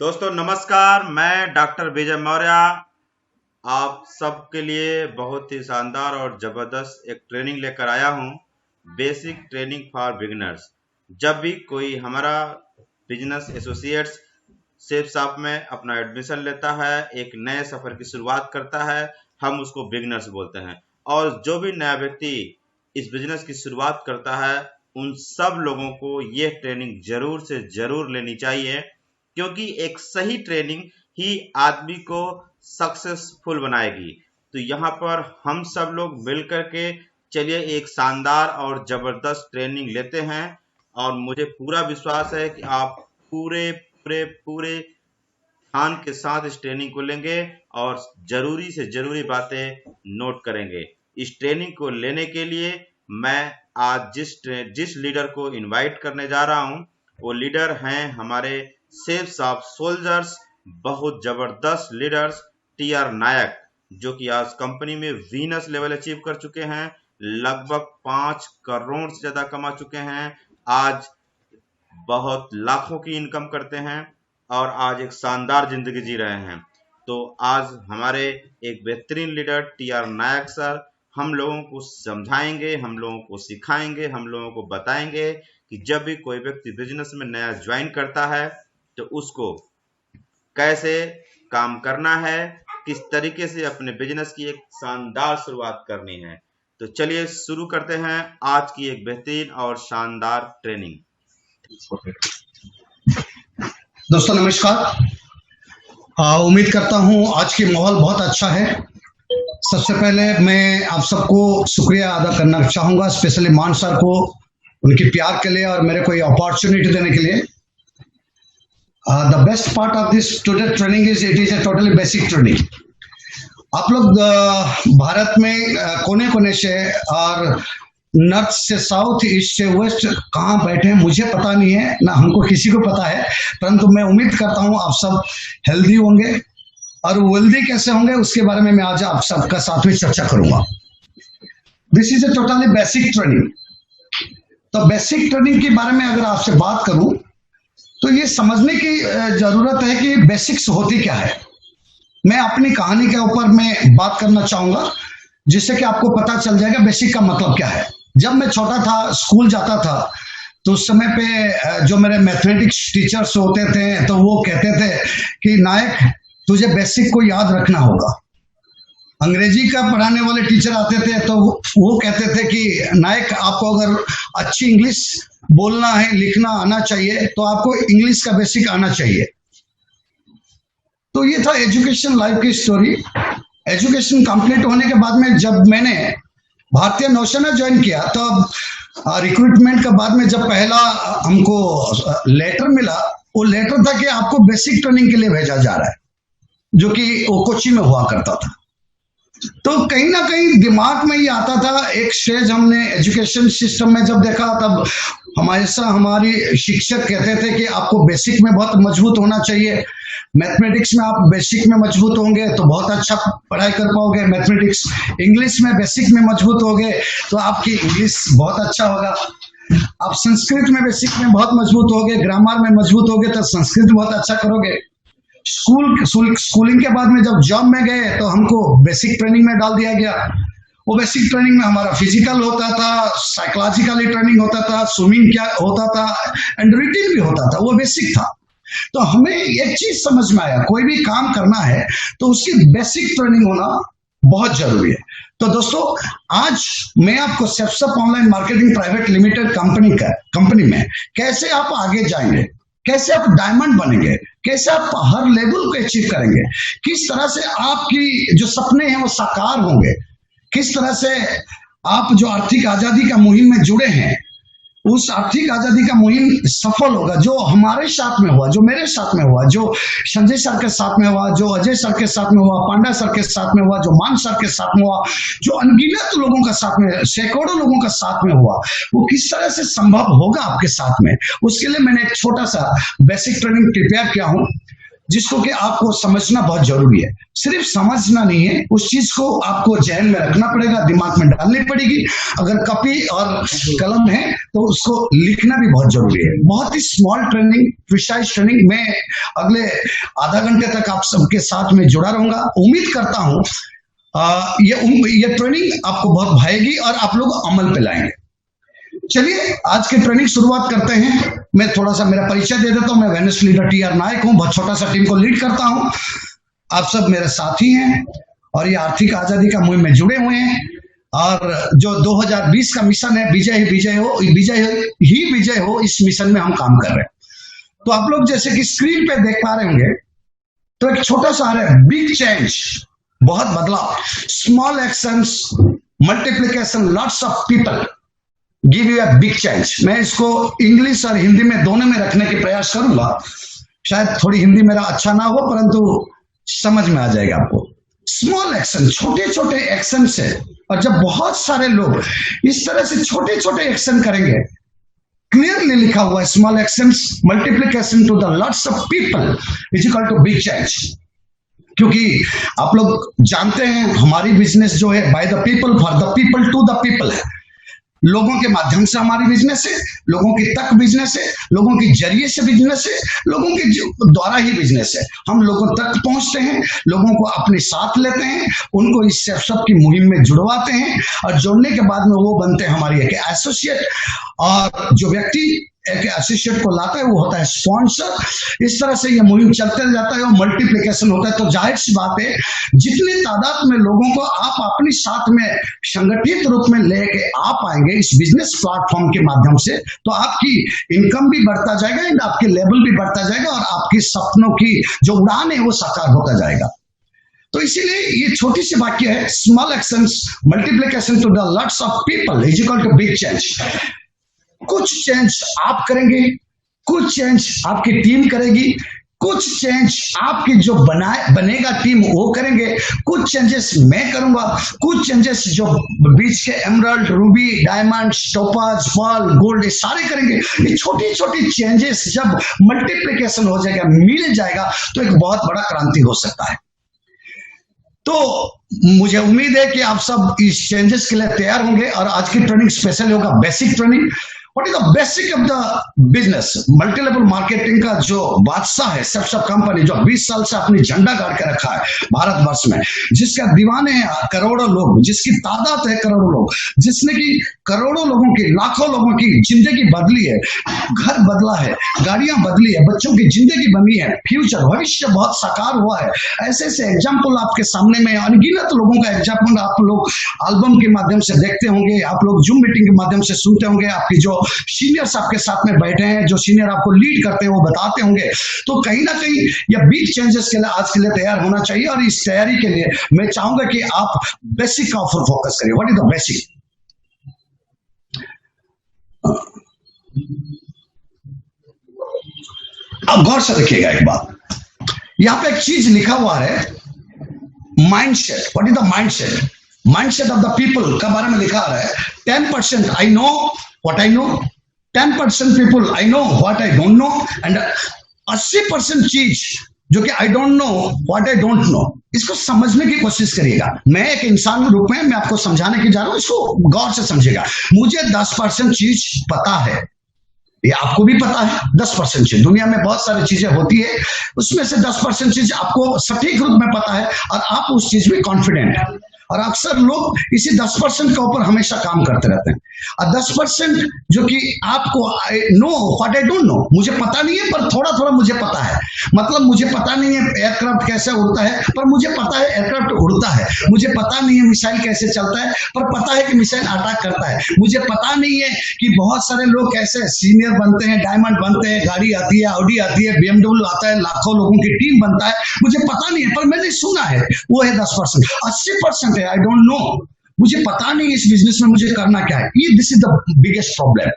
दोस्तों नमस्कार, मैं डॉक्टर विजय मौर्य आप सबके लिए बहुत ही शानदार और ज़बरदस्त एक ट्रेनिंग लेकर आया हूं। Basic training for beginners. जब भी कोई हमारा बिजनेस एसोसिएट्स सेफ शॉप में अपना एडमिशन लेता है, एक नए सफ़र की शुरुआत करता है, हम उसको बिगिनर्स बोलते हैं। और जो भी नया व्यक्ति इस बिजनेस की शुरुआत करता है, उन सब लोगों को ये ट्रेनिंग ज़रूर से ज़रूर लेनी चाहिए, क्योंकि एक सही ट्रेनिंग ही आदमी को सक्सेसफुल बनाएगी। तो यहाँ पर हम सब लोग मिलकर के चलिए एक शानदार और जबरदस्त ट्रेनिंग लेते हैं। और मुझे पूरा विश्वास है कि आप पूरे पूरे पूरे ध्यान के साथ इस ट्रेनिंग को लेंगे और जरूरी से जरूरी बातें नोट करेंगे। इस ट्रेनिंग को लेने के लिए मैं आज जिस लीडर को इनवाइट करने जा रहा हूं, वो लीडर हैं हमारे सेफ शॉप सोल्जर्स, बहुत जबरदस्त लीडर्स टीआर नायक, जो कि आज कंपनी में वीनस लेवल अचीव कर चुके हैं, लगभग 5 करोड़ से ज्यादा कमा चुके हैं, आज बहुत लाखों की इनकम करते हैं और आज एक शानदार जिंदगी जी रहे हैं। तो आज हमारे एक बेहतरीन लीडर टीआर नायक सर हम लोगों को समझाएंगे, हम लोगों को सिखाएंगे, हम लोगों को बताएंगे कि जब भी कोई व्यक्ति बिजनेस में नया ज्वाइन करता है तो उसको कैसे काम करना है, किस तरीके से अपने बिजनेस की एक शानदार शुरुआत करनी है। तो चलिए शुरू करते हैं आज की एक बेहतरीन और शानदार ट्रेनिंग। दोस्तों नमस्कार। उम्मीद करता हूं आज की माहौल बहुत अच्छा है। सबसे पहले मैं आप सबको शुक्रिया अदा करना चाहूंगा, स्पेशली मान सर को, उनके प्यार के लिए और मेरे को ये अपॉर्चुनिटी देने के लिए। The best part of this today training is it is a totally basic training. आप लोग भारत में कोने कोने से और नॉर्थ से साउथ, ईस्ट से वेस्ट कहाँ बैठे हैं मुझे पता नहीं है, ना हमको किसी को पता है, परंतु मैं उम्मीद करता हूँ आप सब हेल्दी होंगे और वेल्दी कैसे होंगे उसके बारे में मैं आज आप सबका साथ में चर्चा करूंगा। This is a totally basic training. तो बेसिक ट्रेनिंग के बारे में अगर आपसे बात करूं तो ये समझने की जरूरत है कि बेसिक्स होती क्या है। मैं अपनी कहानी के ऊपर में बात करना चाहूंगा जिससे कि आपको पता चल जाएगा बेसिक का मतलब क्या है। जब मैं छोटा था, स्कूल जाता था, तो उस समय पे जो मेरे मैथमेटिक्स टीचर्स होते थे तो वो कहते थे कि नायक तुझे बेसिक को याद रखना होगा। अंग्रेजी का पढ़ाने वाले टीचर आते थे तो वो कहते थे कि नायक आपको अगर अच्छी इंग्लिश बोलना है, लिखना आना चाहिए, तो आपको इंग्लिश का बेसिक आना चाहिए। तो ये था एजुकेशन लाइफ की स्टोरी। एजुकेशन कंप्लीट होने के बाद में जब मैंने भारतीय नौसेना ज्वाइन किया तब रिक्रूटमेंट के बाद में जब पहला हमको लेटर मिला, वो लेटर था कि आपको बेसिक ट्रेनिंग के लिए भेजा जा रहा है, जो कि वो कोच्चि में हुआ करता था। तो कहीं ना कहीं दिमाग में ये आता था। एक स्टेज हमने एजुकेशन सिस्टम में जब देखा तब हमारी शिक्षक कहते थे कि आपको बेसिक में बहुत मजबूत होना चाहिए, मैथमेटिक्स में आप बेसिक में मजबूत होंगे तो बहुत अच्छा पढ़ाई कर पाओगे, मैथमेटिक्स इंग्लिश में बेसिक में मजबूत होगे तो आपकी इंग्लिश बहुत अच्छा होगा, आप संस्कृत में बेसिक में बहुत मजबूत होगे, ग्रामर में मजबूत होगे तो संस्कृत बहुत अच्छा करोगे। स्कूलिंग के बाद में जब जॉब में गए तो हमको बेसिक ट्रेनिंग में डाल दिया गया। वो बेसिक ट्रेनिंग में हमारा फिजिकल होता था, साइकोलॉजिकली ट्रेनिंग होता था, स्विमिंग क्या होता था एंड रीडिंग भी होता था, वो बेसिक था। तो हमें एक चीज समझ में आया, कोई भी काम करना है तो उसकी बेसिक ट्रेनिंग होना बहुत जरूरी है। तो दोस्तों आज मैं आपको सेफसप online marketing private limited company में कैसे आप आगे जाएंगे, कैसे आप डायमंड बनेंगे, कैसे आप हर लेवल को अचीव करेंगे, किस तरह से आपकी जो सपने हैं वो साकार होंगे, किस तरह से आप जो आर्थिक आजादी का मुहिम में जुड़े हैं उस आर्थिक आजादी का मुहिम सफल होगा, जो हमारे साथ में हुआ, जो मेरे साथ में हुआ, जो संजय सर के साथ में हुआ, जो अजय सर के साथ में हुआ, पांडा सर के साथ में हुआ, जो मान सर के साथ में हुआ, जो अनगिनत लोगों का साथ में, सैकड़ों लोगों का साथ में हुआ, वो किस तरह से संभव होगा आपके साथ में, उसके लिए मैंने एक छोटा सा बेसिक ट्रेनिंग प्रिपेयर किया हूं जिसको कि आपको समझना बहुत जरूरी है। सिर्फ समझना नहीं है, उस चीज को आपको जहन में रखना पड़ेगा, दिमाग में डालनी पड़ेगी। अगर कॉपी और कलम है तो उसको लिखना भी बहुत जरूरी है। बहुत ही स्मॉल ट्रेनिंग, प्रिसाइज ट्रेनिंग। मैं अगले आधा घंटे तक आप सबके साथ में जुड़ा रहूंगा। उम्मीद करता हूं ये ट्रेनिंग आपको बहुत भाएगी और आप लोग अमल पे लाएंगे। चलिए आज की ट्रेनिंग शुरुआत करते हैं। मैं थोड़ा सा मेरा परिचय दे देता हूं। मैं वेलनेस लीडर टी.आर. नायक हूं। बहुत छोटा सा टीम को लीड करता हूं। आप सब मेरे साथी हैं और ये आर्थिक आजादी का मुहिम में जुड़े हुए हैं। और जो 2020 का मिशन है, विजय ही विजय हो, विजय ही विजय हो, इस मिशन में हम काम कर रहे हैं। तो आप लोग जैसे कि स्क्रीन पे देख पा रहे होंगे, तो एक छोटा सा है बिग चेंज, बहुत बदलाव। Small actions, multiplication, lots of people give you a big change. मैं इसको इंग्लिश और हिंदी में दोनों में रखने की प्रयास करूंगा। शायद थोड़ी हिंदी मेरा अच्छा ना हो, परंतु समझ में आ जाएगा आपको। स्मॉल एक्शन, छोटे छोटे एक्शन से, और जब बहुत सारे लोग इस तरह से छोटे छोटे एक्शन करेंगे, क्लियरली लिखा हुआ है small actions multiplication to the lots of people is equal to big change. क्योंकि आप लोग जानते हैं हमारी बिजनेस जो है by the people for the people to the people है। लोगों के माध्यम से हमारी बिजनेस है, लोगों की तक बिजनेस है, लोगों के जरिए से बिजनेस है, लोगों के द्वारा ही बिजनेस है। हम लोगों तक पहुंचते हैं, लोगों को अपने साथ लेते हैं, उनको इस सब की मुहिम में जुड़वाते हैं और जोड़ने के बाद में वो बनते हैं हमारी एक एसोसिएट। और जो व्यक्ति एक एसोसिएट को लाता है वो होता है स्पॉन्सर। इस तरह से ये मुहिम चलते जाता है और मल्टीप्लिकेशन होता है। तो जाहिर सी बात है, जितनी तादाद में लोगों को आप अपने साथ में संगठित रूप में लेके आ पाएंगे इस बिजनेस प्लेटफॉर्म के माध्यम से, तो आपकी इनकम भी बढ़ता जाएगा एंड आपके लेवल भी बढ़ता जाएगा और आपके सपनों की जो उड़ान है वो साकार होता जाएगा। तो इसीलिए ये छोटी सी वाक्य है, small actions multiplication to the lots of people is equal to big change. कुछ चेंज आप करेंगे, कुछ चेंज आपकी टीम करेगी, कुछ चेंज आपकी जो बनेगा टीम वो करेंगे, कुछ चेंजेस मैं करूंगा, कुछ चेंजेस जो बीच के emerald, ruby, diamond, topaz, pearl, gold, ये सारे करेंगे। ये छोटी छोटी चेंजेस जब मल्टीप्लिकेशन हो जाएगा, मिल जाएगा, तो एक बहुत बड़ा क्रांति हो सकता है। तो मुझे उम्मीद है कि आप सब इस चेंजेस के लिए तैयार होंगे और आज की ट्रेनिंग स्पेशल होगा basic training. What is the basic of the business? Multi level marketing का जो बादशाह है, सब कंपनी जो 20 साल से अपनी झंडा गाड़ के रखा है भारतवर्ष में, जिसका दीवाने हैं करोड़ों लोग, जिसकी तादाद है करोड़ों लोग, जिसने की करोड़ों लोगों की, लाखों लोगों की जिंदगी बदली है, घर बदला है, गाड़ियां बदली है, बच्चों की जिंदगी बनी है, फ्यूचर भविष्य बहुत साकार हुआ है। ऐसे ऐसे एग्जाम्पल आपके सामने में, अनगिनत लोगों का एग्जाम्पल आप लोग एल्बम के माध्यम से देखते होंगे, आप लोग जूम मीटिंग के माध्यम से सुनते होंगे, आपकी जो सीनियर्स आपके साथ में बैठे हैं, जो सीनियर आपको लीड करते हैं, वो बताते होंगे। तो कहीं ना कहीं ये बिग चेंजेस के लिए आज के लिए तैयार होना चाहिए और इस तैयारी के लिए मैं चाहूंगा कि आप बेसिक का ऊपर फोकस करिए। What is the basic? अब गौर से देखिएगा एक बात, यहां पे एक चीज लिखा हुआ है mindset. What is the mindset? Mindset of the people का बारे में लिखा आ रहा है 10% I know what I know, 10% people I know what I don't know, and 80% चीज जो कि I don't know what I don't know. इसको समझने की कोशिश करिएगा। मैं एक इंसान के रूप में मैं आपको समझाने की जा रहा हूं, इसको गौर से समझिएगा। मुझे 10% चीज पता है, ये आपको भी पता है। 10% चीज, दुनिया में बहुत सारी चीजें होती है, उसमें से 10% चीज आपको सटीक रूप में पता है और आप उस चीज में कॉन्फिडेंट है। और अक्सर लोग इसी 10% के ऊपर हमेशा काम करते रहते हैं। और 10% जो कि आपको I know what I don't know, मुझे पता नहीं है पर थोड़ा थोड़ा मुझे पता है। मतलब मुझे पता नहीं है एयरक्राफ्ट कैसे उड़ता है, पर मुझे पता है एयरक्राफ्ट उड़ता है। मुझे पता नहीं है मिसाइल कैसे चलता है, पर पता है कि मिसाइल अटैक करता है। मुझे पता नहीं है कि बहुत सारे लोग कैसे सीनियर बनते हैं, डायमंड बनते हैं, गाड़ी आती है, ऑडी आती है, BMW आता है, लाखों लोगों की टीम बनता है। मुझे पता नहीं है पर मैंने सुना है, वो है 10%। 80% आई डोंट नो, मुझे पता नहीं इस बिजनेस में मुझे करना क्या है। ये this is the biggest problem.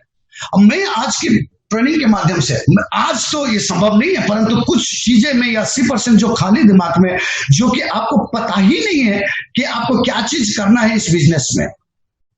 अब मैं आज की ट्रेनिंग के माध्यम से, आज तो ये संभव नहीं है, परंतु कुछ चीजें में 80% जो खाली दिमाग में, जो कि आपको पता ही नहीं है कि आपको क्या चीज करना है इस बिजनेस में,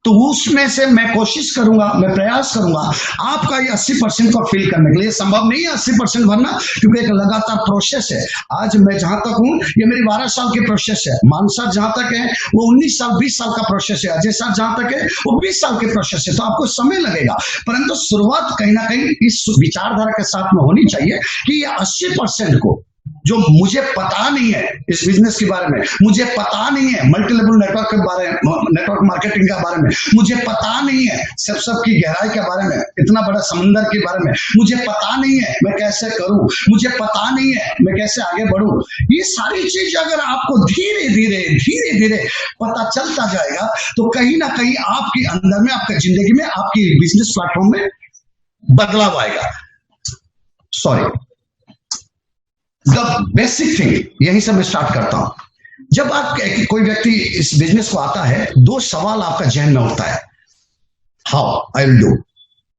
तो उसमें से मैं कोशिश करूंगा, मैं प्रयास करूंगा आपका ये 80% को फिल करने के लिए। संभव नहीं है 80% भरना, क्योंकि एक लगातार प्रोसेस है। आज मैं जहां तक हूं, ये मेरी 12 साल की प्रोसेस है। मान सर जहां तक है वो 19 साल 20 साल का प्रोसेस है। अजय सर जहां तक है वो 20 साल की प्रोसेस है। तो आपको समय लगेगा, परंतु शुरुआत कहीं ना कहीं इस विचारधारा के साथ में होनी चाहिए कि ये 80% को, जो मुझे पता नहीं है इस बिजनेस के बारे में, मुझे पता नहीं है मल्टी लेवल नेटवर्क के बारे में, नेटवर्क मार्केटिंग के बारे में, मुझे पता नहीं है सब की गहराई के बारे में, इतना बड़ा समंदर के बारे में मुझे पता नहीं है, मैं कैसे करूं, मुझे पता नहीं है मैं कैसे आगे बढ़ूं। ये सारी चीज अगर आपको धीरे धीरे पता चलता जाएगा तो कहीं ना कहीं आपके अंदर में, आपके जिंदगी में, आपकी बिजनेस प्लेटफॉर्म में बदलाव आएगा। सॉरी, द बेसिक थिंग, यहीं से मैं स्टार्ट करता हूं। जब आप कोई व्यक्ति इस बिजनेस को आता है, 2 सवाल आपका जहन में उठता है, हाउ आई विल डू।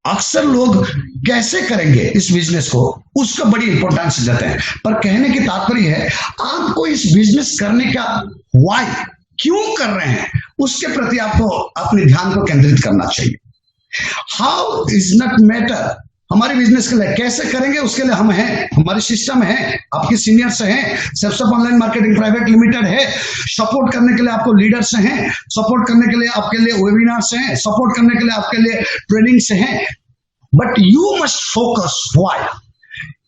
अक्सर लोग कैसे करेंगे इस बिजनेस को, उसका बड़ी इंपॉर्टेंस देते हैं, पर कहने की तात्पर्य है आपको इस बिजनेस करने का व्हाई, क्यों कर रहे हैं, उसके प्रति आपको अपने ध्यान को केंद्रित करना चाहिए। हाउ इज नॉट मैटर, हमारे बिजनेस के लिए कैसे करेंगे उसके लिए हम हैं, हमारे सिस्टम है, आपके सीनियर्स हैं, सेल्सअप ऑनलाइन मार्केटिंग प्राइवेट लिमिटेड है, सपोर्ट करने के लिए आपको लीडर्स हैं, सपोर्ट करने के लिए आपके लिए वेबिनार्स हैं, सपोर्ट करने के लिए आपके लिए ट्रेनिंग्स हैं। But you must focus why.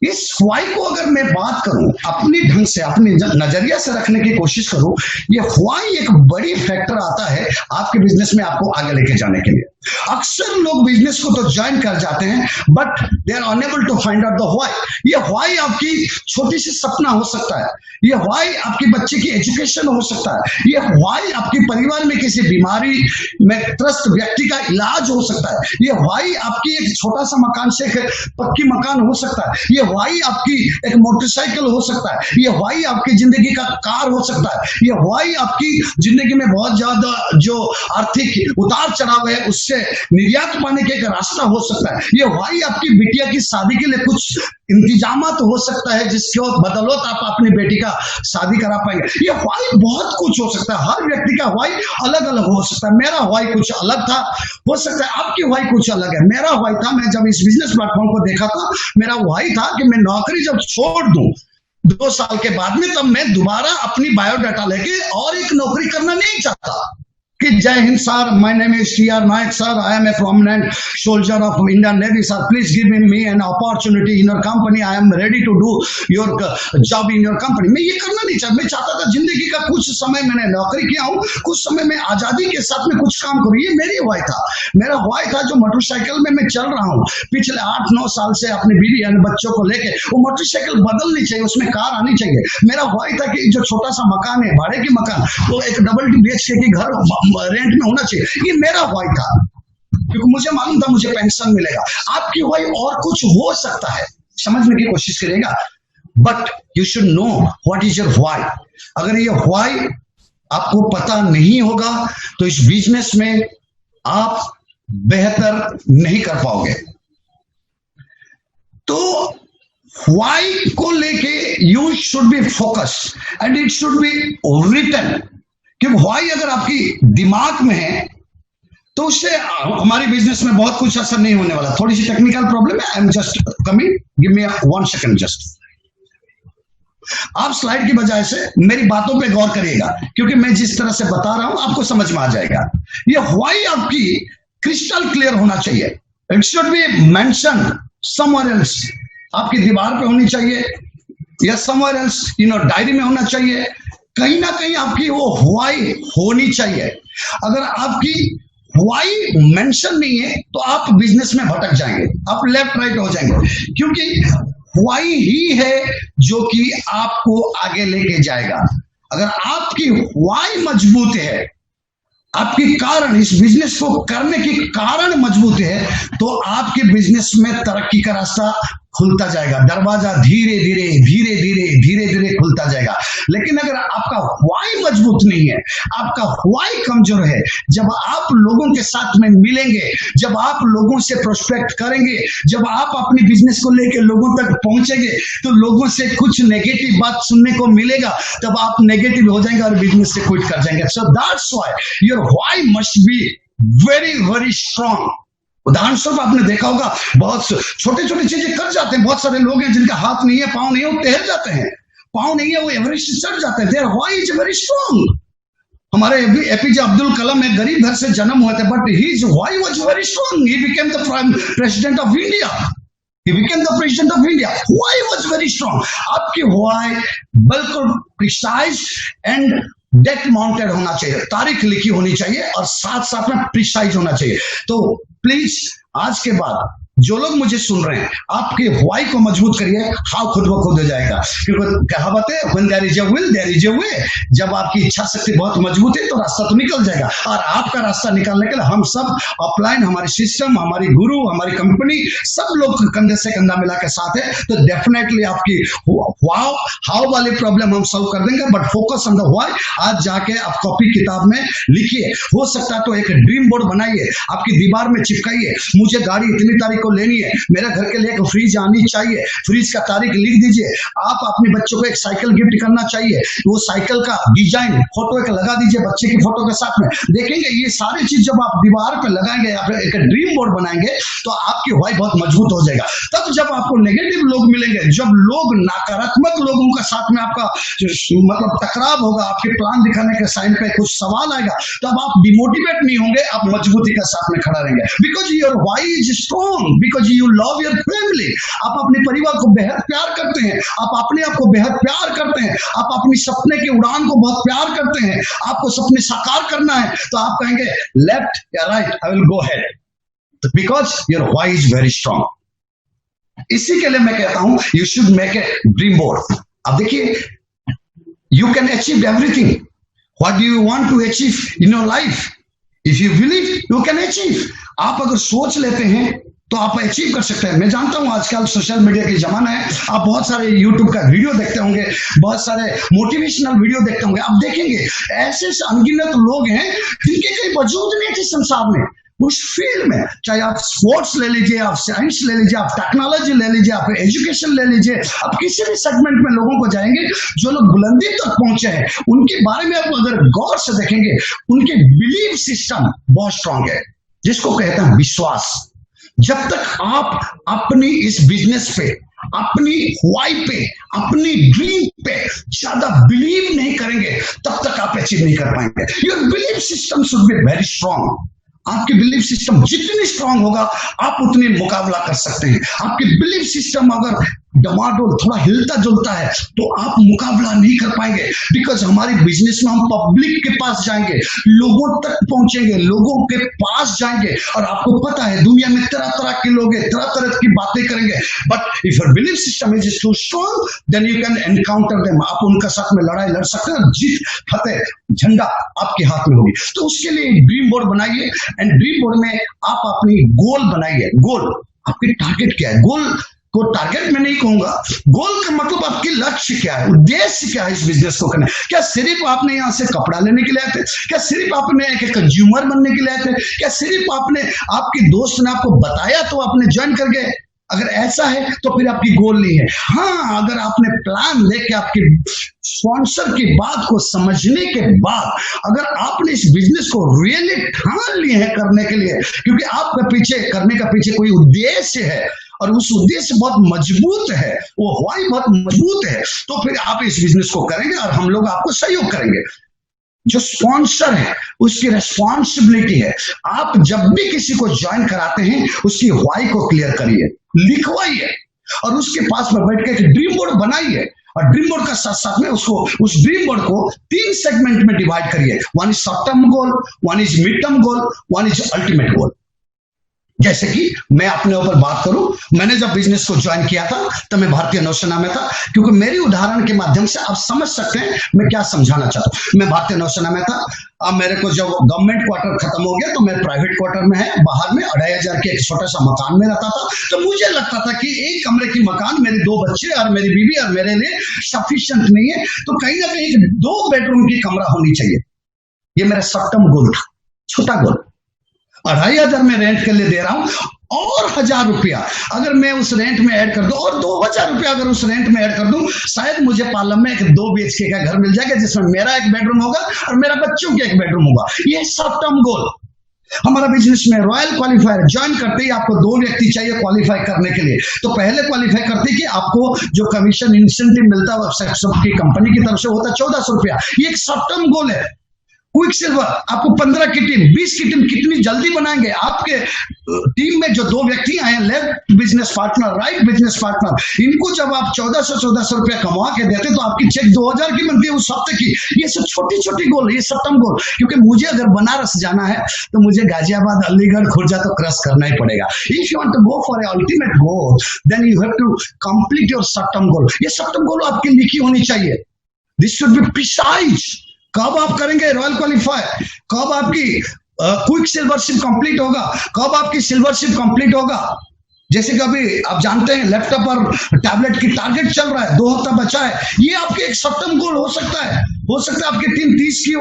इस व्हाई को अगर मैं बात करूं, अपनी ढंग से, अपने नजरिया से रखने की कोशिश करूं, ये व्हाई एक बड़ी फैक्टर आता है आपके बिजनेस में आपको आगे लेके जाने के लिए। अक्सर लोग बिजनेस को तो ज्वाइन कर जाते हैं, but they are unable to find out the why. ये व्हाई आपकी छोटी सी सपना हो सकता है, ये व्हाई आपकी बच्चे की एजुकेशन हो सकता है, ये व्हाई आपके परिवार में किसी बीमारी में त्रस्त व्यक्ति का इलाज हो सकता है, ये व्हाई आपकी एक छोटा सा मकान से एक पक्की मकान हो सकता है, ये व्हाई आपकी एक मोटरसाइकिल हो सकता है, ये व्हाई आपकी जिंदगी का कार हो सकता है, ये व्हाई आपकी जिंदगी में बहुत ज्यादा जो आर्थिक उतार चढ़ाव है उससे निर्यात पाने का एक रास्ता हो सकता है, ये व्हाई आपकी बिटिया की शादी के लिए कुछ इंतजामात हो सकता है जिसके बदौलत आप अपनी बेटी का शादी करा पाएंगे। ये व्हाई बहुत कुछ हो सकता है, हर व्यक्ति का व्हाई अलग अलग हो सकता है। मेरा व्हाई कुछ अलग था, हो सकता है आपकी व्हाई कुछ अलग है। मेरा व्हाई था, मैं जब इस बिजनेस प्लेटफॉर्म को देखा था, मेरा व्हाई था कि मैं नौकरी जब छोड़ दूं 2 साल के बाद में, तब मैं दोबारा अपनी बायोडाटा लेके और एक नौकरी करना नहीं चाहता। कि Jai Hind sir, my name is T R. Nayak sir, I am a prominent soldier of Indian navy sir, please give me an opportunity in your company, I am ready to do your job in your company. मैं ये करना नहीं चाहता, मैं चाहता था जिंदगी का कुछ समय मैंने नौकरी किया हूँ, कुछ समय मैं आजादी के साथ में कुछ काम करूँ। ये मेरी व्हाई था, मेरा व्हाई था जो मोटरसाइकिल में मैं चल रहा हूँ पिछले 8-9 साल से अपनी बीवी यानी बच्चों को लेके। वो मोटरसाइकिल बदलनी चाहिए, उसमें कार आनी चाहिए। मेरा व्हाई था कि जो छोटा सा मकान है, भाड़े की मकान, वो एक डबल BHK की घर रेंट में होना चाहिए। ये मेरा व्हाई था, क्योंकि मुझे मालूम था मुझे पेंशन मिलेगा। आपकी व्हाई और कुछ हो सकता है, समझने की कोशिश करेगा, but you should know what is your why. अगर ये व्हाई आपको पता नहीं होगा तो इस बिजनेस में आप बेहतर नहीं कर पाओगे। तो व्हाई को लेके you should be focus and it should be written. क्योंकि व्हाई अगर आपकी दिमाग में है तो उससे हमारी बिजनेस में बहुत कुछ असर नहीं होने वाला। थोड़ी सी टेक्निकल प्रॉब्लम है, I am just coming, give me 1 second just. आप स्लाइड की बजाय से मेरी बातों पे गौर करिएगा, क्योंकि मैं जिस तरह से बता रहा हूं आपको समझ में आ जाएगा। ये व्हाई आपकी क्रिस्टल क्लियर होना चाहिए। It should be mention somewhere else, आपकी दीवार पे होनी चाहिए या somewhere else in your diary में होना चाहिए। कहीं ना कहीं आपकी वो व्हाई होनी चाहिए। अगर आपकी व्हाई मेंशन नहीं है तो आप बिजनेस में भटक जाएंगे, आप लेफ्ट राइट हो जाएंगे, क्योंकि व्हाई ही है जो कि आपको आगे लेके जाएगा। अगर आपकी व्हाई मजबूत है, आपकी कारण, इस बिजनेस को करने की कारण मजबूत है, तो आपके बिजनेस में तरक्की का रास्ता खुलता जाएगा, दरवाजा धीरे धीरे खुलता जाएगा। लेकिन अगर आपका व्हाई मजबूत नहीं है, आपका व्हाई कमजोर है, जब आप लोगों के साथ में मिलेंगे, जब आप लोगों से प्रोस्पेक्ट करेंगे, जब आप अपनी बिजनेस को लेकर लोगों तक पहुंचेंगे, तो लोगों से कुछ नेगेटिव बात सुनने को मिलेगा, तब आप नेगेटिव हो जाएंगे और बिजनेस से क्विट कर जाएंगे। So that's why your why must be very very strong. उदाहरण स्वरूप आपने देखा होगा, बहुत छोटे छोटे चीजें कर जाते हैं। बहुत सारे लोग हैं जिनका हाथ नहीं है, पांव नहीं है, वो टहल जाते हैं। पांव नहीं है, वो एवरेस्ट चढ़ जाते हैं। There why is very strong. हमारे एपीजे अब्दुल कलाम एक गरीब घर से जन्म हुए थे, but his why was very strong. He became the prime president of India. He became the president of India. Why was very strong? आपकी why बिल्कुल precise and डेट माउंटेड होना चाहिए, तारीख लिखी होनी चाहिए और साथ साथ में प्रिसाइज होना चाहिए। तो प्लीज आज के बाद जो लोग मुझे सुन रहे हैं, आपके व्हाई को मजबूत करिए, हाउ खुद ब खुद हो जाएगा। क्योंकि कहावत है, when there is a will there is a way. जब आपकी इच्छा शक्ति बहुत मजबूत है तो रास्ता तो निकल जाएगा। और आपका रास्ता निकालने के लिए हम सब अपलाइन, हमारी सिस्टम, हमारी गुरु, हमारी कंपनी, सब लोग कंधे से कंधा मिला के साथ है। तो डेफिनेटली आपकी हाउ वाली प्रॉब्लम हम सॉल्व कर देंगे, but focus on the why. आज जाके आप कॉपी किताब में लिखिए, हो सकता है तो एक ड्रीम बोर्ड बनाइए, आपकी दीवार में चिपकाइए। मुझे गाड़ी इतनी तारीख को लेनी है, मेरे घर के लिए एक फ्रिज आनी चाहिए, फ्रिज का तारीख लिख दीजिए। आप अपने बच्चों को एक साइकिल गिफ्ट करना चाहिए, वो साइकिल का डिजाइन फोटो एक लगा दीजिए बच्चे की फोटो के साथ में। देखेंगे ये सारी चीज जब आप दीवार पे लगाएंगे या फिर एक ड्रीम बोर्ड बनाएंगे तो आपकी व्हाई बहुत मजबूत हो जाएगा। तब जब आपको नेगेटिव लोग मिलेंगे, जब लोग नकारात्मक लोगों का साथ में आपका मतलब टकराव होगा, आपके प्लान दिखाने के साइन पे कुछ सवाल आएगा, तब आप डिमोटिवेट नहीं होंगे, आप मजबूती के साथ में खड़ा रहेंगे। Because your why is strong, because you love your family. आप अपने परिवार को बेहद प्यार करते हैं, आप अपने आप को बेहद प्यार करते हैं, आप अपनी सपने की उड़ान को बहुत प्यार करते हैं, आपको सपने साकार करना है, तो आप कहेंगे लेफ्ट या right, I will go head, because your why is very strong. इसी के लिए मैं कहता हूं you should make a dream board. अब देखिए, you can achieve everything. What do you want to achieve in your life? If you believe you can achieve. आप अगर सोच लेते हैं तो आप अचीव कर सकते हैं। मैं जानता हूं आजकल सोशल मीडिया की जमाना है, आप बहुत सारे यूट्यूब का वीडियो देखते होंगे, बहुत सारे मोटिवेशनल वीडियो देखते होंगे। आप देखेंगे ऐसे अनगिनत लोग हैं जिनके कोई वजूद नहीं थे संसार में, उस फील्ड में। चाहे आप स्पोर्ट्स ले लीजिए, आप साइंस ले लीजिए, आप टेक्नोलॉजी ले लीजिए, आप एजुकेशन ले लीजिए, आप किसी भी सेगमेंट में लोगों को जाएंगे, जो लोग बुलंदी तक पहुंचे हैं उनके बारे में आप अगर गौर से देखेंगे, उनके बिलीव सिस्टम बहुत स्ट्रांग है, जिसको कहते हैं विश्वास। जब तक आप अपनी इस बिजनेस पे, अपनी व्हाई पे, अपनी ड्रीम पे ज्यादा बिलीव नहीं करेंगे, तब तक आप अचीव नहीं कर पाएंगे। Your believe system should be very strong. आपकी बिलीफ सिस्टम जितनी स्ट्रांग होगा, आप उतनी मुकाबला कर सकते हैं। आपकी बिलीफ सिस्टम अगर डमाडोल, थोड़ा हिलता जुलता है, तो आप मुकाबला नहीं कर पाएंगे। बिकॉज हमारी बिजनेस में हम पब्लिक के पास जाएंगे, लोगों तक पहुंचेंगे, लोगों के पास जाएंगे, और आपको पता है दुनिया में तरह तरह के लोग हैं, तरह तरह की बातें करेंगे। But if your belief system is too strong, then you can encounter them. आप उनके साथ में लड़ाई लड़ सकते हैं, जीत फतेह झंडा आपके हाथ में होगी। तो उसके लिए ड्रीम बोर्ड बनाइए, एंड ड्रीम बोर्ड में आप अपनी गोल बनाइए। गोल, आपकी टारगेट क्या है? गोल को टारगेट में नहीं कहूंगा, गोल का मतलब आपकी लक्ष्य क्या है, उद्देश्य क्या है इस बिजनेस को करने। क्या सिर्फ आपने यहां से कपड़ा लेने के लिए आए थे? क्या सिर्फ आपने एक कंज्यूमर बनने के लिए आए थे? क्या सिर्फ आपने, आपके दोस्त ने आपको बताया तो आपने ज्वाइन कर गए? अगर ऐसा है तो फिर आपकी गोल नहीं है। हाँ, अगर आपने प्लान लेके आपके स्पॉन्सर की बात को समझने के बाद अगर आपने इस बिजनेस को रियली ठान लिए हैं करने के लिए, क्योंकि आपके पीछे करने का पीछे कोई उद्देश्य है और उस उद्देश्य बहुत मजबूत है, वो व्हाई बहुत मजबूत है, तो फिर आप इस बिजनेस को करेंगे और हम लोग आपको सहयोग करेंगे। जो स्पॉन्सर है उसकी रिस्पॉन्सिबिलिटी है, आप जब भी किसी को ज्वाइन कराते हैं उसकी व्हाई को क्लियर करिए, लिखवाइए, और उसके पास में बैठ के एक ड्रीम बोर्ड बनाइए। और ड्रीम बोर्ड का साथ साथ में उसको, उस ड्रीम बोर्ड को 3 सेगमेंट में डिवाइड करिए। One is short term goal, one is mid term goal, one is ultimate goal. जैसे कि मैं अपने ऊपर बात करूं, मैंने जब बिजनेस को ज्वाइन किया था तो मैं भारतीय नौसेना में था, क्योंकि मेरी उदाहरण के माध्यम से आप समझ सकते हैं मैं क्या समझाना चाहता हूं। मैं भारतीय नौसेना में था। अब मेरे को जब गवर्नमेंट क्वार्टर खत्म हो गया तो मैं प्राइवेट क्वार्टर में है, बाहर में 2500 के एक छोटा सा मकान में रहता था। तो मुझे लगता था कि एक कमरे की मकान मेरे 2 बच्चे और मेरी बीवी और मेरे लिए सफिशिएंट नहीं है, तो कहीं ना कहीं 2 बेडरूम की कमरा होनी चाहिए। ये मेरा शॉर्ट टर्म गोल था, छोटा गोल। 2500 में रेंट के लिए दे रहा हूं, और 1000 रुपया अगर मैं उस रेंट में ऐड कर दूं, और 2000 रुपया अगर उस रेंट में ऐड कर दूं, शायद मुझे पालम में एक 2 BHK का घर मिल जाएगा, जिसमें मेरा एक बेडरूम होगा और मेरा बच्चों का एक बेडरूम होगा। ये शॉर्ट टर्म गोल। हमारा बिजनेस में रॉयल क्वालिफायर ज्वाइन करते ही आपको 2 व्यक्ति चाहिए क्वालिफाई करने के लिए। तो पहले क्वालिफाई करते कि आपको जो कमीशन इंसेंटिव मिलता है सबकी कंपनी की तरफ से होता है 1400 रुपया। ये एक शॉर्ट टर्म गोल है। क्विक सिल्वर आपको 15 की टीम 20 की टीम कितनी जल्दी बनाएंगे। आपके टीम में जो 2 व्यक्ति आए, left business partner, right business partner, इनको जब आप 1400 रुपया कमा के देते तो आपकी चेक 2000 की बनती है उस हफ्ते की। ये सब छोटी छोटी गोल, ये शॉर्ट टर्म गोल। क्योंकि मुझे अगर बनारस जाना है तो मुझे गाजियाबाद, अलीगढ़, खुर्जा तो क्रॉस करना ही पड़ेगा। If you want to go for a ultimate goal then you have to complete your short term goal. ये शॉर्ट टर्म गोल आपकी लिखी होनी चाहिए। This should be precise. कब आप करेंगे रॉयल क्वालिफायर, कब आपकी क्विक सिल्वरशिप कंप्लीट होगा, कब आपकी सिल्वरशिप कंप्लीट होगा। जैसे कि अभी आप जानते हैं लैपटॉप और टैबलेट की टारगेट चल रहा है, 2 हफ्ता बचा है। ये आपके एक शॉर्ट टर्म गोल हो सकता है। हो सकता है आपकी टीम 30 की